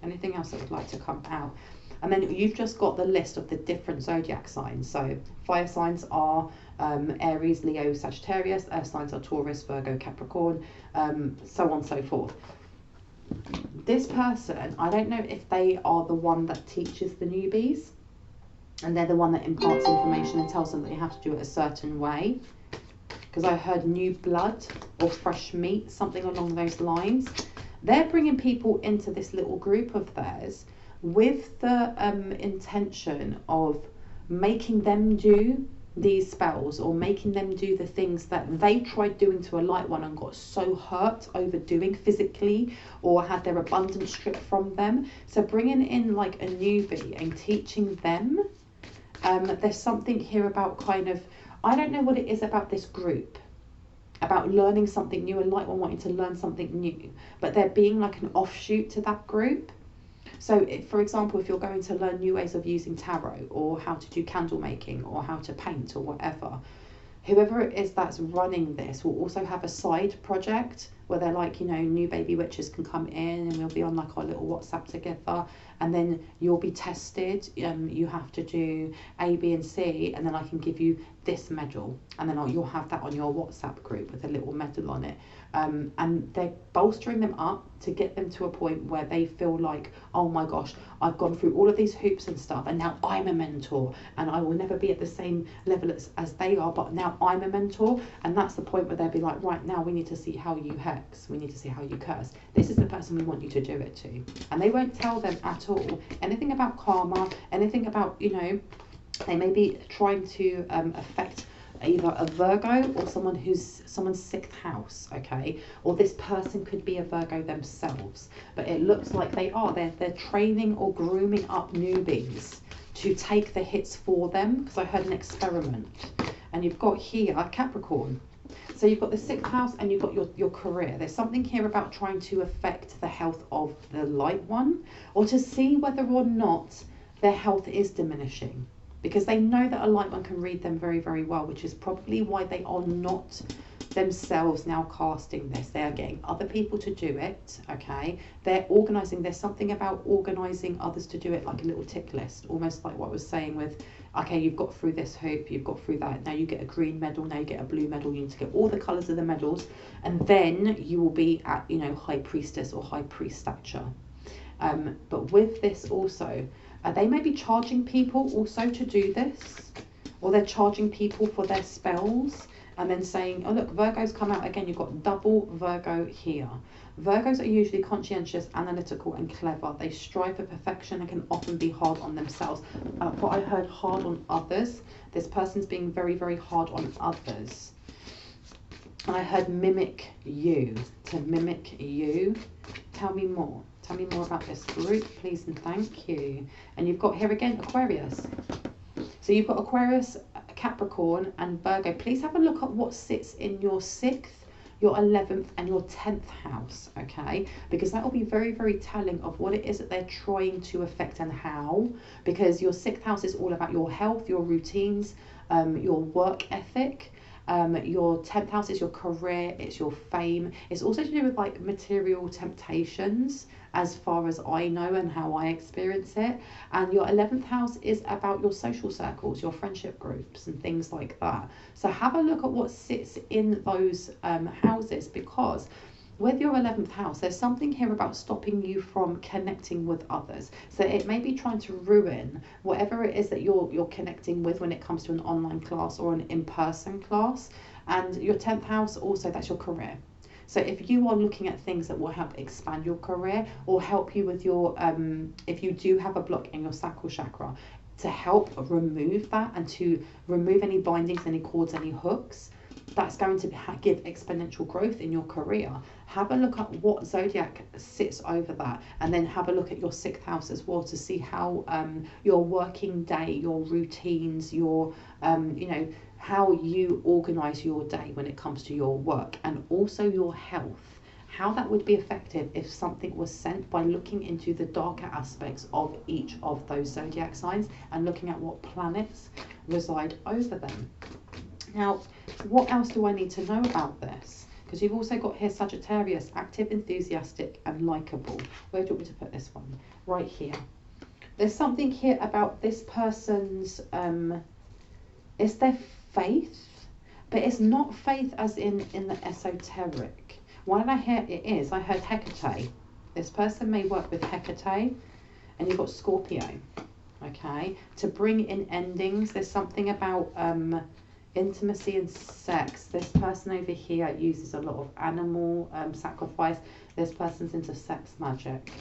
Anything else that would like to come out? And then you've just got the list of the different zodiac signs. So fire signs are Aries, Leo, Sagittarius. Earth signs are Taurus, Virgo, Capricorn, so on and so forth. This person, I don't know if they are the one that teaches the newbies, and they're the one that imparts information and tells them that you have to do it a certain way. Because I heard new blood or fresh meat, something along those lines. They're bringing people into this little group of theirs with the intention of making them do these spells, or making them do the things that they tried doing to a light one and got so hurt overdoing physically, or had their abundance stripped from them. So bringing in like a newbie and teaching them. There's something here about kind of, I don't know what it is about this group, about learning something new, and light one wanting to learn something new, but there being like an offshoot to that group. So if, for example, if you're going to learn new ways of using tarot, or how to do candle making, or how to paint, or whatever, whoever it is that's running this will also have a side project where they're like, you know, new baby witches can come in and we'll be on like our little WhatsApp together, and then you'll be tested. You have to do A, B and C, and then I can give you this medal, and then you'll have that on your WhatsApp group with a little medal on it. And they're bolstering them up to get them to a point where they feel like, oh my gosh, I've gone through all of these hoops and stuff, and now I'm a mentor, and I will never be at the same level as they are, but now I'm a mentor. And that's the point where they'll be like, right, now we need to see how you hex, we need to see how you curse. This is the person we want you to do it to. And they won't tell them at all anything about karma, anything about, you know, they may be trying to affect either a Virgo or someone's 6th house, okay? Or this person could be a Virgo themselves, but it looks like they're training or grooming up newbies to take the hits for them, because I heard an experiment. And you've got here Capricorn, so you've got the 6th house and you've got your career. There's something here about trying to affect the health of the light one, or to see whether or not their health is diminishing, because they know that a light one can read them very, very well, which is probably why they are not themselves now casting this. They are getting other people to do it, okay? They're organising. There's something about organising others to do it, like a little tick list, almost like what I was saying with, okay, you've got through this hoop, you've got through that, now you get a green medal, now you get a blue medal, you need to get all the colours of the medals, and then you will be at, you know, high priestess or high priest stature. But with this also, they may be charging people also to do this, or they're charging people for their spells, and then saying, oh look, Virgo's come out again, you've got double Virgo here. Virgos are usually conscientious, analytical and clever. They strive for perfection and can often be hard on themselves. But I heard hard on others. This person's being very, very hard on others. And I heard mimic you, to mimic you. Tell me more. Tell me more about this group, please and thank you. And you've got here again, Aquarius. So you've got Aquarius, Capricorn and Virgo. Please have a look at what sits in your 6th, your 11th and your 10th house, okay? Because that will be very, very telling of what it is that they're trying to affect and how. Because your 6th house is all about your health, your routines, your work ethic. Your 10th house is your career, it's your fame. It's also to do with like material temptations, as far as I know and how I experience it. And your 11th house is about your social circles, your friendship groups and things like that. So have a look at what sits in those houses, because with your 11th house, there's something here about stopping you from connecting with others. So it may be trying to ruin whatever it is that you're connecting with when it comes to an online class or an in-person class. And your 10th house also, that's your career. So if you are looking at things that will help expand your career or help you with your, if you do have a block in your sacral chakra, to help remove that and to remove any bindings, any cords, any hooks, that's going to give exponential growth in your career. Have a look at what zodiac sits over that, and then have a look at your 6th house as well to see how your working day, your routines, your you know, how you organize your day when it comes to your work, and also your health, how that would be effective if something was sent, by looking into the darker aspects of each of those zodiac signs and looking at what planets reside over them. Now, what else do I need to know about this? Because you've also got here Sagittarius, active, enthusiastic and likable. Where do you want me to put this one? Right here. There's something here about this person's, it's their faith, but it's not faith as in the esoteric. Why did I hear it is? I heard Hecate. This person may work with Hecate, and you've got Scorpio, okay? To bring in endings, there's something about intimacy and sex. This person over here uses a lot of animal sacrifice. This person's into sex magic.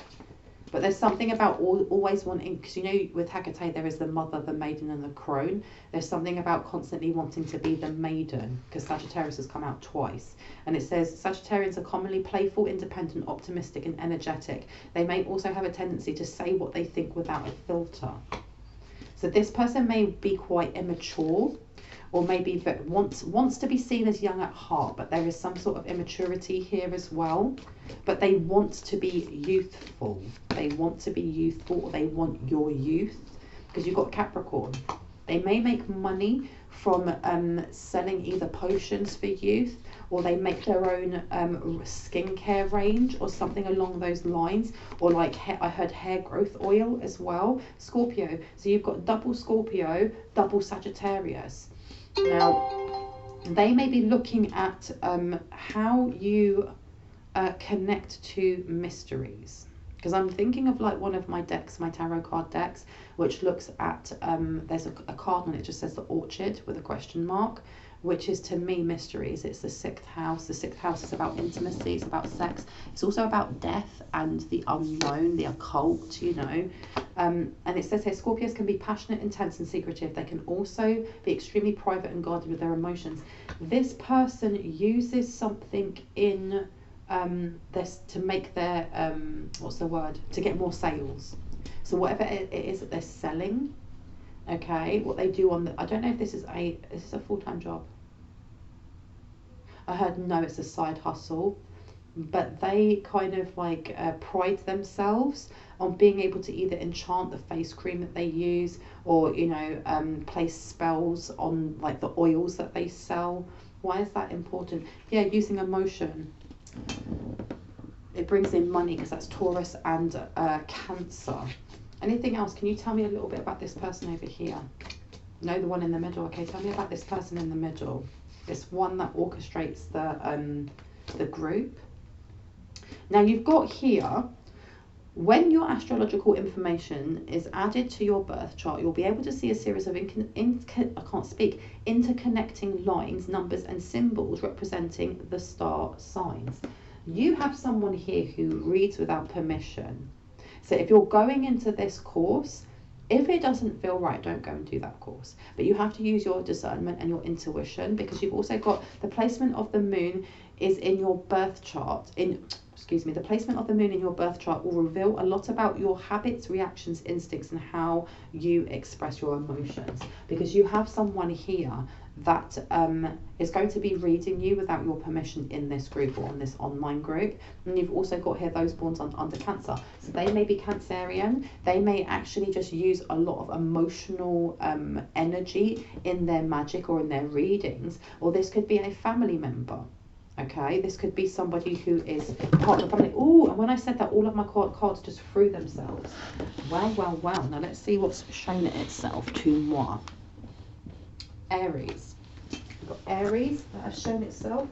But there's something about always wanting, because you know with Hecate there is the mother, the maiden and the crone. There's something about constantly wanting to be the maiden, because Sagittarius has come out twice. And it says Sagittarians are commonly playful, independent, optimistic and energetic. They may also have a tendency to say what they think without a filter. So this person may be quite immature, or maybe wants to be seen as young at heart, but there is some sort of immaturity here as well. But they want to be youthful. They want to be youthful, or they want your youth, because you've got Capricorn. They may make money from selling either potions for youth, or they make their own skincare range or something along those lines, or like I heard hair growth oil as well. Scorpio, so you've got double Scorpio, double Sagittarius. Now, they may be looking at how you connect to mysteries. Because I'm thinking of like one of my decks, my tarot card decks, which looks at, there's a card and it just says the orchid with a question mark, which is to me mysteries. It's the 6th house. The 6th house is about intimacy, it's about sex. It's also about death and the unknown, the occult, you know. And it says here, Scorpios can be passionate, intense and secretive. They can also be extremely private and guarded with their emotions. This person uses something in this to make their, what's the word? To get more sales. So whatever it is that they're selling, okay, what they do on the, I don't know if this is a full-time job. I heard no, it's a side hustle, but they kind of like pride themselves on being able to either enchant the face cream that they use, or you know, place spells on like the oils that they sell. Why is that important? Yeah, using emotion. It brings in money, because that's Taurus and Cancer. Anything else? Can you tell me a little bit about this person over here? No, the one in the middle. Okay, tell me about this person in the middle. This one that orchestrates the group. Now you've got here, when your astrological information is added to your birth chart, you'll be able to see a series of interconnecting lines, numbers and symbols representing the star signs. You have someone here who reads without permission. So if you're going into this course, if it doesn't feel right, don't go and do that course. But you have to use your discernment and your intuition, because you've also got the placement of the moon is in your birth chart. The placement of the moon in your birth chart will reveal a lot about your habits, reactions, instincts, and how you express your emotions. Because you have someone here that is going to be reading you without your permission in this group or on this online group. And you've also got here those born under Cancer. So they may be Cancerian. They may actually just use a lot of emotional energy in their magic or in their readings. Or this could be a family member. Okay, this could be somebody who is part of the family. Oh, and when I said that, all of my cards just threw themselves. Wow, wow, wow. Now let's see what's shown itself to moi. Aries. You've got Aries that has shown itself.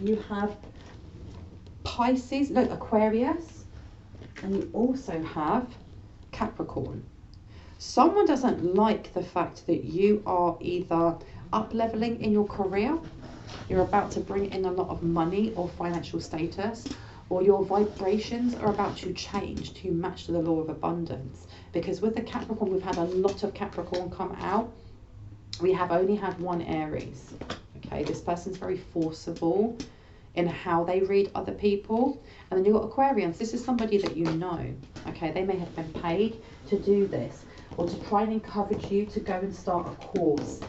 You have Pisces, look, Aquarius. And you also have Capricorn. Someone doesn't like the fact that you are either up-leveling in your career, you're about to bring in a lot of money or financial status, or your vibrations are about to change to match the law of abundance. Because with the Capricorn, we've had a lot of Capricorn come out. We have only had one Aries. Okay, this person's very forcible in how they read other people. And then you've got Aquarians. This is somebody that you know. Okay, they may have been paid to do this or to try and encourage you to go and start a course.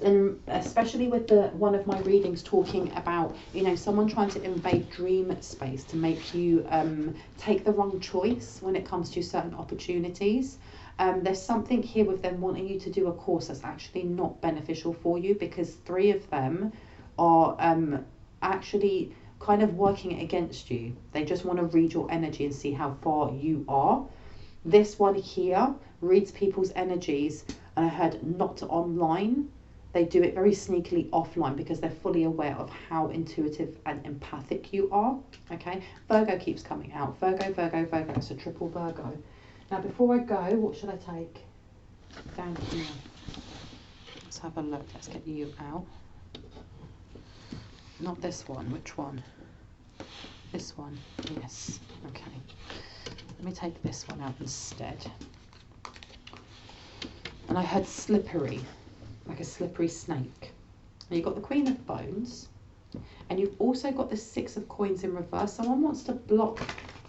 And especially with one of my readings talking about, you know, someone trying to invade dream space to make you take the wrong choice when it comes to certain opportunities. There's something here with them wanting you to do a course that's actually not beneficial for you, because 3 of them are actually kind of working against you. They just want to read your energy and see how far you are. This one here reads people's energies, and I heard not online. They do it very sneakily offline because they're fully aware of how intuitive and empathic you are. Okay, Virgo keeps coming out. Virgo, Virgo, Virgo. It's a triple Virgo. Now, before I go, what should I take? Down here. Let's have a look. Let's get you out. Not this one. Which one? This one. Yes. Okay. Let me take this one out instead. And I heard slippery. Like a slippery snake. And you've got the Queen of Bones, and you've also got the 6 of Coins in reverse. Someone wants to block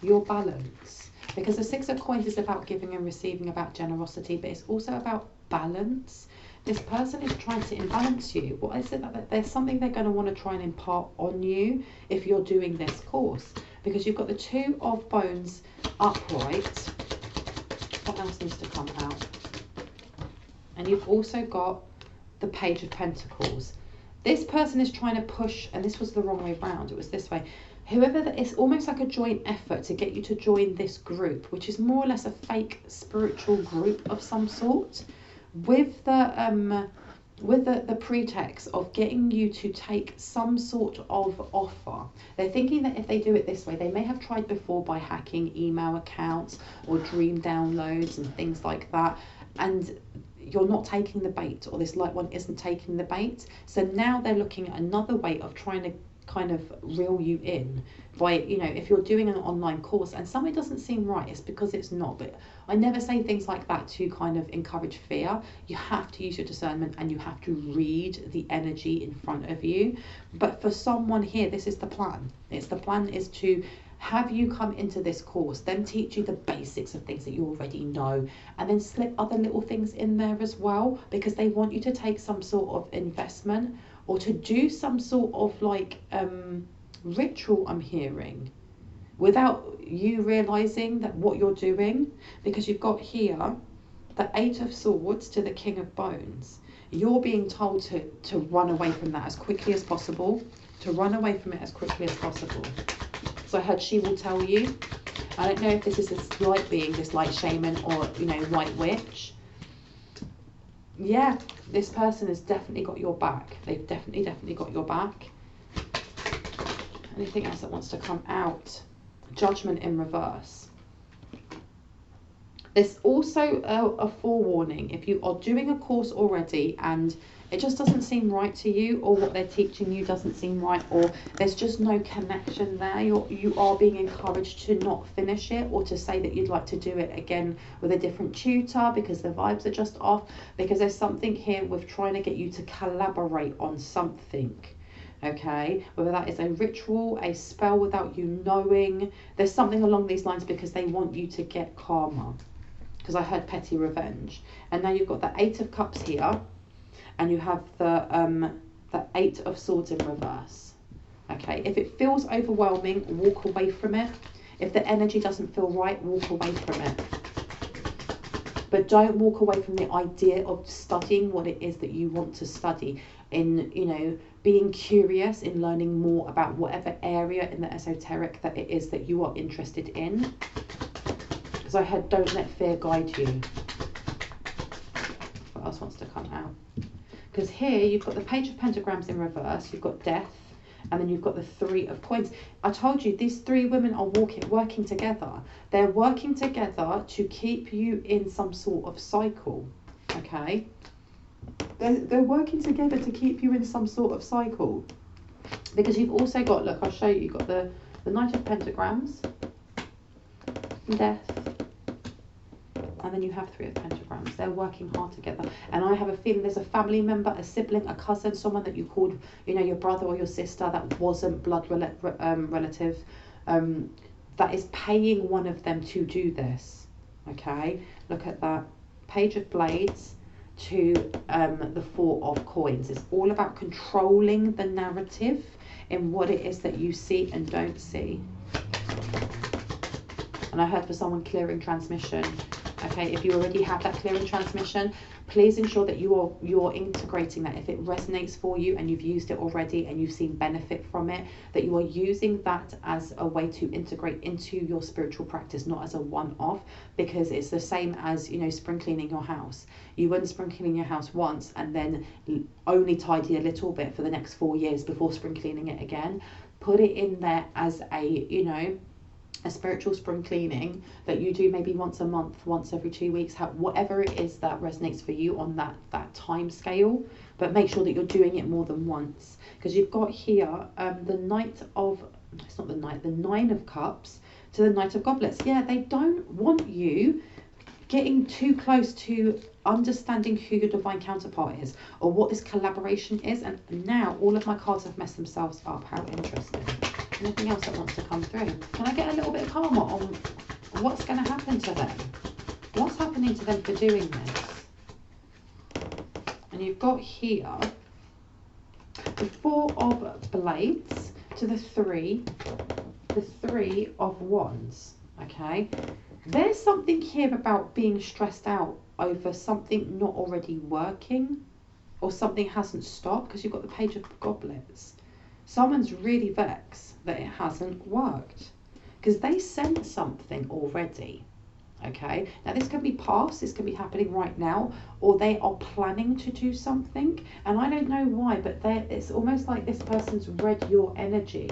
your balance, because the 6 of Coins is about giving and receiving, about generosity, but it's also about balance. This person is trying to imbalance you. What is it that there's something they're going to want to try and impart on you if you're doing this course, because you've got the 2 of Bones upright. What else needs to come out? And you've also got the Page of Pentacles. This person is trying to push, and this was the wrong way round, it was this way. Whoever that is, almost like a joint effort to get you to join this group, which is more or less a fake spiritual group of some sort, with the pretext of getting you to take some sort of offer. They're thinking that if they do it this way, they may have tried before by hacking email accounts or dream downloads and things like that, and you're not taking the bait, or this light one isn't taking the bait. So now they're looking at another way of trying to kind of reel you in by, you know, if you're doing an online course and something doesn't seem right, it's because it's not. But I never say things like that to kind of encourage fear. You have to use your discernment, and you have to read the energy in front of you. But for someone here, this is the plan. The plan is to have you come into this course, then teach you the basics of things that you already know, and then slip other little things in there as well, because they want you to take some sort of investment or to do some sort of like ritual, I'm hearing, without you realizing that what you're doing, because you've got here the 8 of Swords to the King of Bones. You're being told to run away from that as quickly as possible, to run away from it as quickly as possible. So I heard she will tell you. I don't know if this is this light being, this light shaman, or, you know, white witch. Yeah, this person has definitely got your back. They've definitely got your back. Anything else that wants to come out? Judgment in reverse. There's also a forewarning. If you are doing a course already and it just doesn't seem right to you, or what they're teaching you doesn't seem right, or there's just no connection there, you are being encouraged to not finish it, or to say that you'd like to do it again with a different tutor because the vibes are just off, because there's something here with trying to get you to collaborate on something. Okay, whether that is a ritual, a spell without you knowing, there's something along these lines, because they want you to get karma. Because I heard petty revenge. And now you've got the 8 of Cups here, and you have the 8 of Swords in reverse. Okay, if it feels overwhelming, walk away from it. If the energy doesn't feel right, walk away from it. But don't walk away from the idea of studying what it is that you want to study, in, you know, being curious, in learning more about whatever area in the esoteric that it is that you are interested in. Because I heard, don't let fear guide you. What else wants to come out? Because here you've got the Page of Pentagrams in reverse, you've got Death, and then you've got the 3 of Coins. I told you, these 3 women are working together. They're working together to keep you in some sort of cycle, okay? They're working together to keep you in some sort of cycle. Because you've also got, look, I'll show you, you've got the Knight of Pentagrams, Death, and then you have 3 of Pentagrams. They're working hard together. And I have a feeling there's a family member, a sibling, a cousin, someone that you called, you know, your brother or your sister that wasn't blood relative, that is paying one of them to do this. Okay, look at that. Page of Blades to the 4 of Coins. It's all about controlling the narrative in what it is that you see and don't see. And I heard for someone clearing transmission. Okay, if you already have that clearing transmission, please ensure that you're integrating that. If it resonates for you and you've used it already and you've seen benefit from it, that you are using that as a way to integrate into your spiritual practice, not as a one-off, because it's the same as, you know, spring cleaning your house. You wouldn't spring clean your house once and then only tidy a little bit for the next 4 years before spring cleaning it again. Put it in there as a, you know, a spiritual spring cleaning that you do maybe once a month, once every 2 weeks, whatever it is that resonates for you on that time scale. But make sure that you're doing it more than once, because you've got here the Knight of, it's not the Knight, the 9 of Cups to the Knight of Goblets. Yeah, they don't want you getting too close to understanding who your divine counterpart is, or what this collaboration is. And now all of my cards have messed themselves up. How interesting. Anything else that wants to come through? Can I get a little bit of karma on what's going to happen to them? What's happening to them for doing this? And you've got here the 4 of Blades to the 3 of Wands. Okay, there's something here about being stressed out over something not already working, or something hasn't stopped, because you've got the Page of Goblets. Someone's really vexed that it hasn't worked, because they sent something already. Okay, now this can be past, this can be happening right now, or they are planning to do something, and I don't know why, but it's almost like this person's read your energy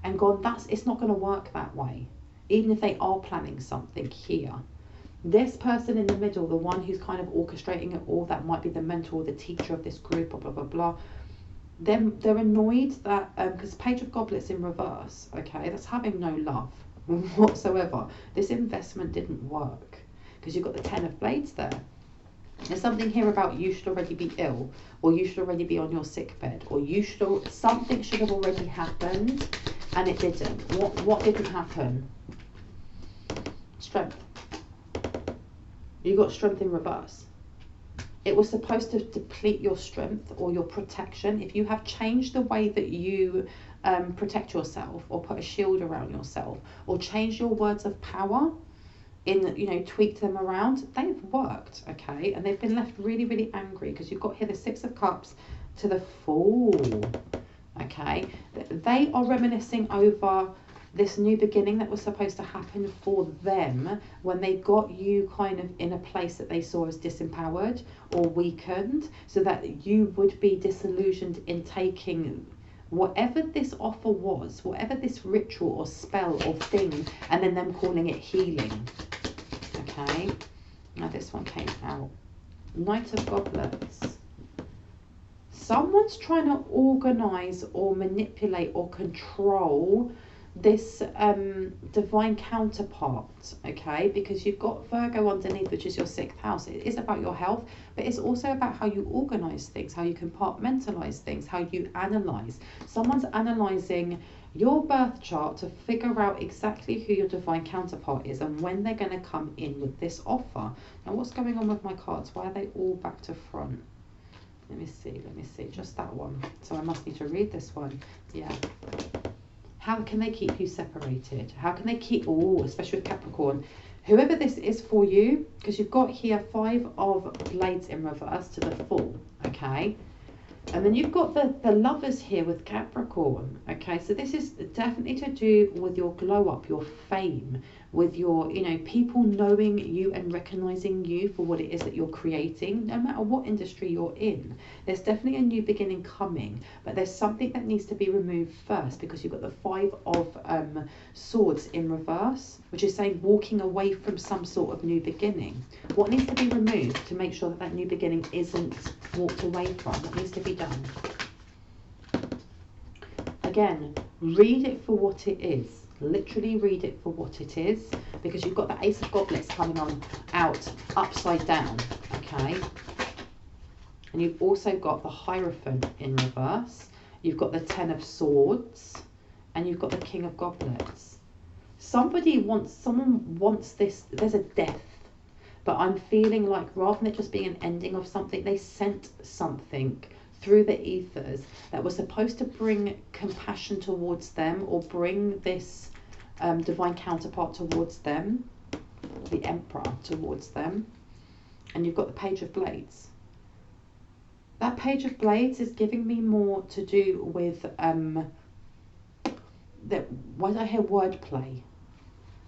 and gone, it's not going to work that way, even if they are planning something here. This person in the middle, the one who's kind of orchestrating it all, that might be the mentor, the teacher of this group, or blah blah blah, they're annoyed that because Page of Goblets in reverse, okay, that's having no love whatsoever. This investment didn't work, because you've got the 10 of Blades there. There's something here about you should already be ill, or you should already be on your sick bed, or something should have already happened and it didn't. What didn't happen? Strength. You got strength in reverse. It was supposed to deplete your strength or your protection. If you have changed the way that you protect yourself, or put a shield around yourself, or changed your words of power, tweaked them around, they've worked, okay? And they've been left really, really angry, because you've got here the 6 of Cups to the Fool, okay? They are reminiscing over this new beginning that was supposed to happen for them when they got you kind of in a place that they saw as disempowered or weakened, so that you would be disillusioned in taking whatever this offer was, whatever this ritual or spell or thing, and then them calling it healing. Okay, now this one came out. Knight of Goblets. Someone's trying to organize or manipulate or control this divine counterpart, okay, because you've got Virgo underneath, which is your 6th house. It is about your health, but it's also about how you organize things, how you compartmentalize things, how you analyze. Someone's analyzing your birth chart to figure out exactly who your divine counterpart is and when they're going to come in with this offer. Now, what's going on with my cards? Why are they all back to front? Let me see, just that one. So I must need to read this one. Yeah. How can they keep you separated? How can they keep, especially with Capricorn, whoever this is for you, because you've got here 5 of Blades in reverse to the full, okay? And then you've got the Lovers here with Capricorn, okay? So this is definitely to do with your glow up, your fame, with your, you know, people knowing you and recognizing you for what it is that you're creating, no matter what industry you're in. There's definitely a new beginning coming, but there's something that needs to be removed first, because you've got the 5 of Swords in reverse, which is saying walking away from some sort of new beginning. What needs to be removed to make sure that that new beginning isn't walked away from? What needs to be done? Again, read it for what it is. Literally read it for what it is, because you've got the Ace of Goblets coming on out upside down, okay? And you've also got the Hierophant in reverse. You've got the 10 of Swords, and you've got the King of Goblets. Someone wants this. There's a death, but I'm feeling like rather than it just being an ending of something, they sent something through the ethers that was supposed to bring compassion towards them, or bring this divine counterpart towards them, the Emperor towards them. And you've got the Page of Blades. That Page of Blades is giving me more to do with why did I hear wordplay?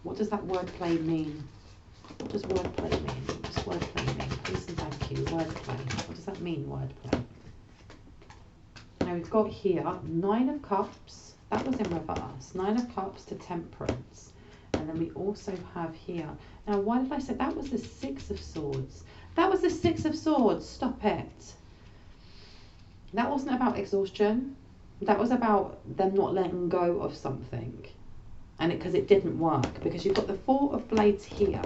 What does that wordplay mean? What does wordplay mean? What does wordplay mean? Please and thank you. Wordplay. What does that mean, wordplay? Now we've got here 9 of Cups. That was in reverse. 9 of Cups to Temperance. And then we also have here. Now, why did I say that was the 6 of Swords? That was the 6 of Swords. Stop it. That wasn't about exhaustion. That was about them not letting go of something. And because it didn't work. Because you've got the 4 of Blades here.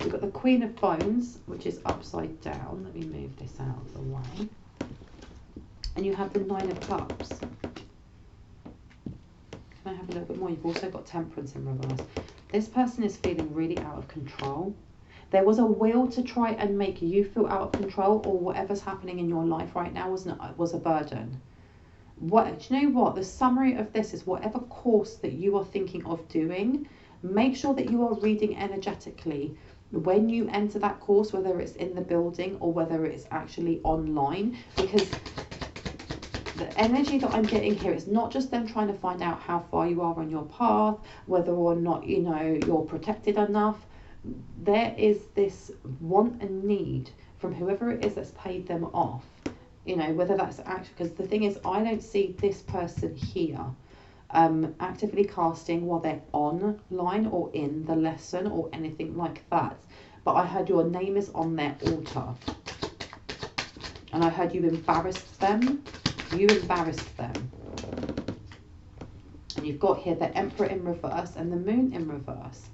You've got the Queen of Bones, which is upside down. Let me move this out of the way. And you have the 9 of Cups. Can I have a little bit more? You've also got Temperance in reverse. This person is feeling really out of control. There was a will to try and make you feel out of control, or whatever's happening in your life right now was a burden. Do you know what? The summary of this is whatever course that you are thinking of doing, make sure that you are reading energetically when you enter that course, whether it's in the building or whether it's actually online, because the energy that I'm getting here is not just them trying to find out how far you are on your path, whether or not, you know, you're protected enough. There is this want and need from whoever it is that's paid them off, you know, whether that's actually, because the thing is, I don't see this person here actively casting while they're online or in the lesson or anything like that, but I heard your name is on their altar, and I heard you embarrassed them. You embarrassed them. And you've got here the Emperor in reverse and the Moon in reverse.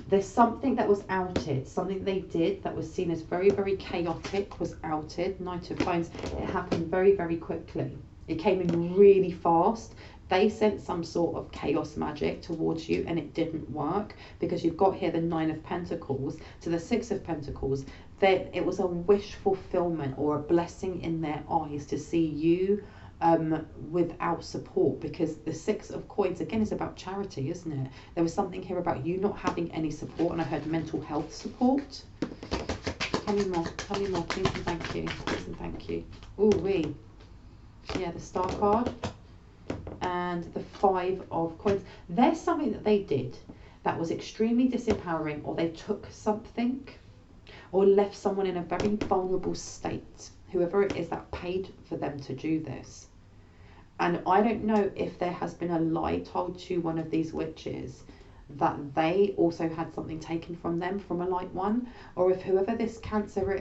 There's something that was outed, something they did that was seen as very, very chaotic was outed. Knight of Bones. It happened very, very quickly. It came in really fast. They sent some sort of chaos magic towards you and it didn't work, because you've got here the 9 of Pentacles to the 6 of Pentacles. That it was a wish fulfillment or a blessing in their eyes to see you without support, because the 6 of Coins again is about charity, isn't it? There was something here about you not having any support, and I heard mental health support. Tell me more, please and thank you, please and thank you. Ooh wee. Yeah, the Star card. and the 5 of coins. There's something that they did that was extremely disempowering, or they took something or left someone in a very vulnerable state, whoever it is that paid for them to do this. And I don't know if there has been a lie told to one of these witches that they also had something taken from them from a light one, or if whoever this Cancer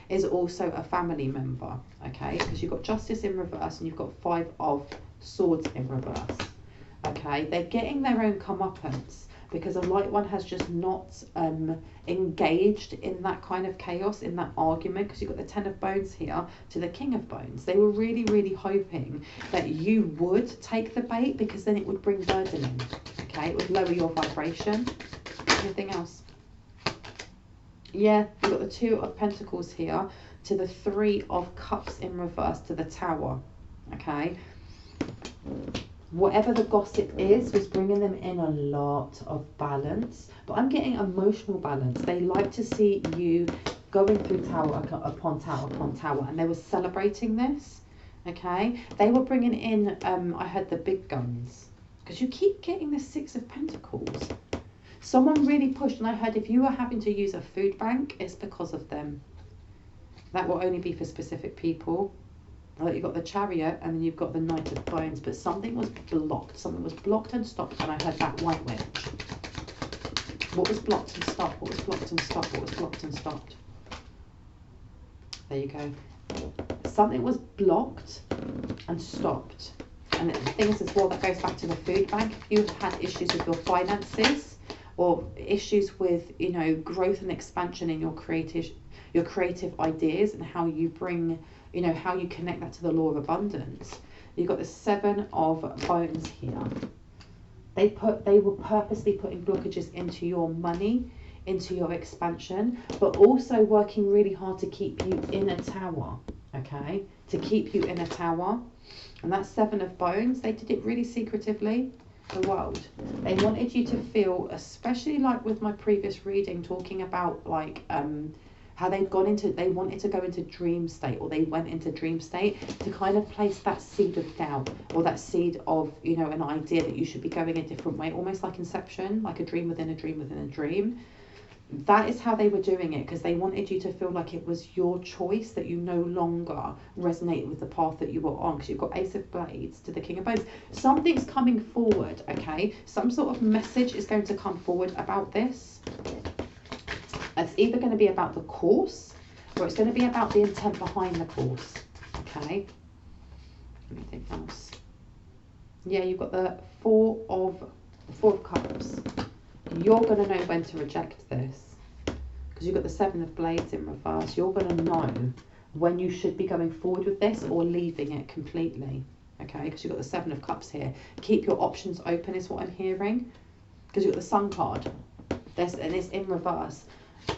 is also a family member, okay? Because you've got Justice in reverse and you've got 5 of Swords in reverse, okay? They're getting their own comeuppance because a light one has just not engaged in that kind of chaos, in that argument, because you've got the 10 of Bones here to the King of Bones. They were really, really hoping that you would take the bait, because then it would bring burdening, okay? It would lower your vibration. Anything else? Yeah, you've got the 2 of Pentacles here to the 3 of Cups in reverse to the Tower, okay? Whatever the gossip is was bringing them in a lot of balance, but I'm getting emotional balance. They like to see you going through tower upon tower upon tower, and they were celebrating this, okay? They were bringing in, I heard the big guns, because you keep getting the 6 of Pentacles. Someone really pushed, and I heard if you are having to use a food bank, it's because of them. That will only be for specific people. Like you've got the Chariot and then you've got the Knight of Bones, but something was blocked. Something was blocked and stopped, and I heard that White Witch. What was blocked and stopped? What was blocked and stopped? What was blocked and stopped? There you go. Something was blocked and stopped. And the thing is as well, that goes back to the food bank. If you've had issues with your finances or issues with, you know, growth and expansion in your creative ideas and how you bring, you know, how you connect that to the law of abundance. You've got the 7 of Bones here. They were purposely putting blockages into your money, into your expansion, but also working really hard to keep you in a tower, okay? To keep you in a tower. And that 7 of Bones, they did it really secretively. The World. They wanted you to feel, especially like with my previous reading, talking about like, how they wanted to go into dream state, or they went into dream state to kind of place that seed of doubt, or that seed of, you know, an idea that you should be going a different way, almost like Inception, like a dream within a dream within a dream. That is how they were doing it, because they wanted you to feel like it was your choice, that you no longer resonate with the path that you were on, because you've got Ace of Blades to the King of Bones. Something's coming forward, okay? Some sort of message is going to come forward about this. It's either going to be about the course, or it's going to be about the intent behind the course, okay? Anything else? Yeah, you've got the 4 of Cups. You're going to know when to reject this, because you've got the 7 of Blades in reverse. You're going to know when you should be going forward with this or leaving it completely, okay? Because you've got the 7 of Cups here. Keep your options open is what I'm hearing, because you've got the Sun card. And it's in reverse.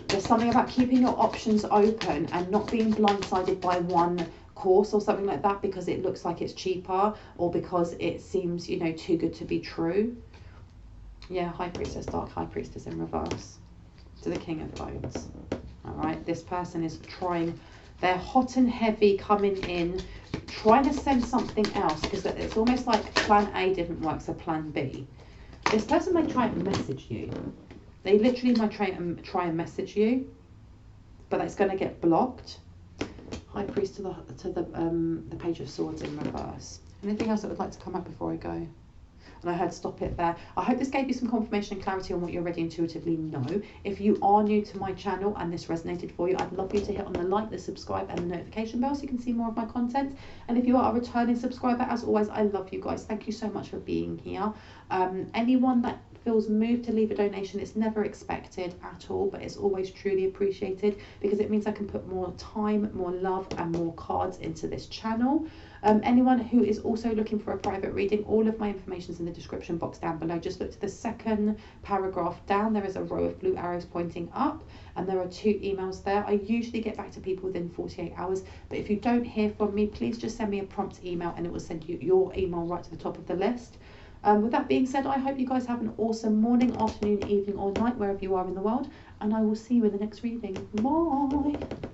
There's something about keeping your options open and not being blindsided by one course or something like that because it looks like it's cheaper, or because it seems, you know, too good to be true. Yeah, High Priestess, Dark High Priestess in reverse to the King of Bones. All right, this person is trying, they're hot and heavy coming in, trying to send something else, because it's almost like plan A didn't work, so plan B. This person may try and message you. They literally might try and message you, but that's going to get blocked. High Priest to the Page of Swords in reverse. Anything else that would like to come up before I go? And I heard stop it there. I hope this gave you some confirmation and clarity on what you already intuitively know. If you are new to my channel and this resonated for you, I'd love you to hit on the like, the subscribe and the notification bell so you can see more of my content. And if you are a returning subscriber, as always, I love you guys. Thank you so much for being here. Anyone that feels moved to leave a donation, it's never expected at all, but it's always truly appreciated, because it means I can put more time, more love and more cards into this channel. Anyone who is also looking for a private reading, all of my information is in the description box down below. Just look to the second paragraph down. There is a row of blue arrows pointing up, and there are 2 emails there. I usually get back to people within 48 hours, but if you don't hear from me, please just send me a prompt email and it will send you your email right to the top of the list. With that being said, I hope you guys have an awesome morning, afternoon, evening or night, wherever you are in the world, and I will see you in the next reading. Bye!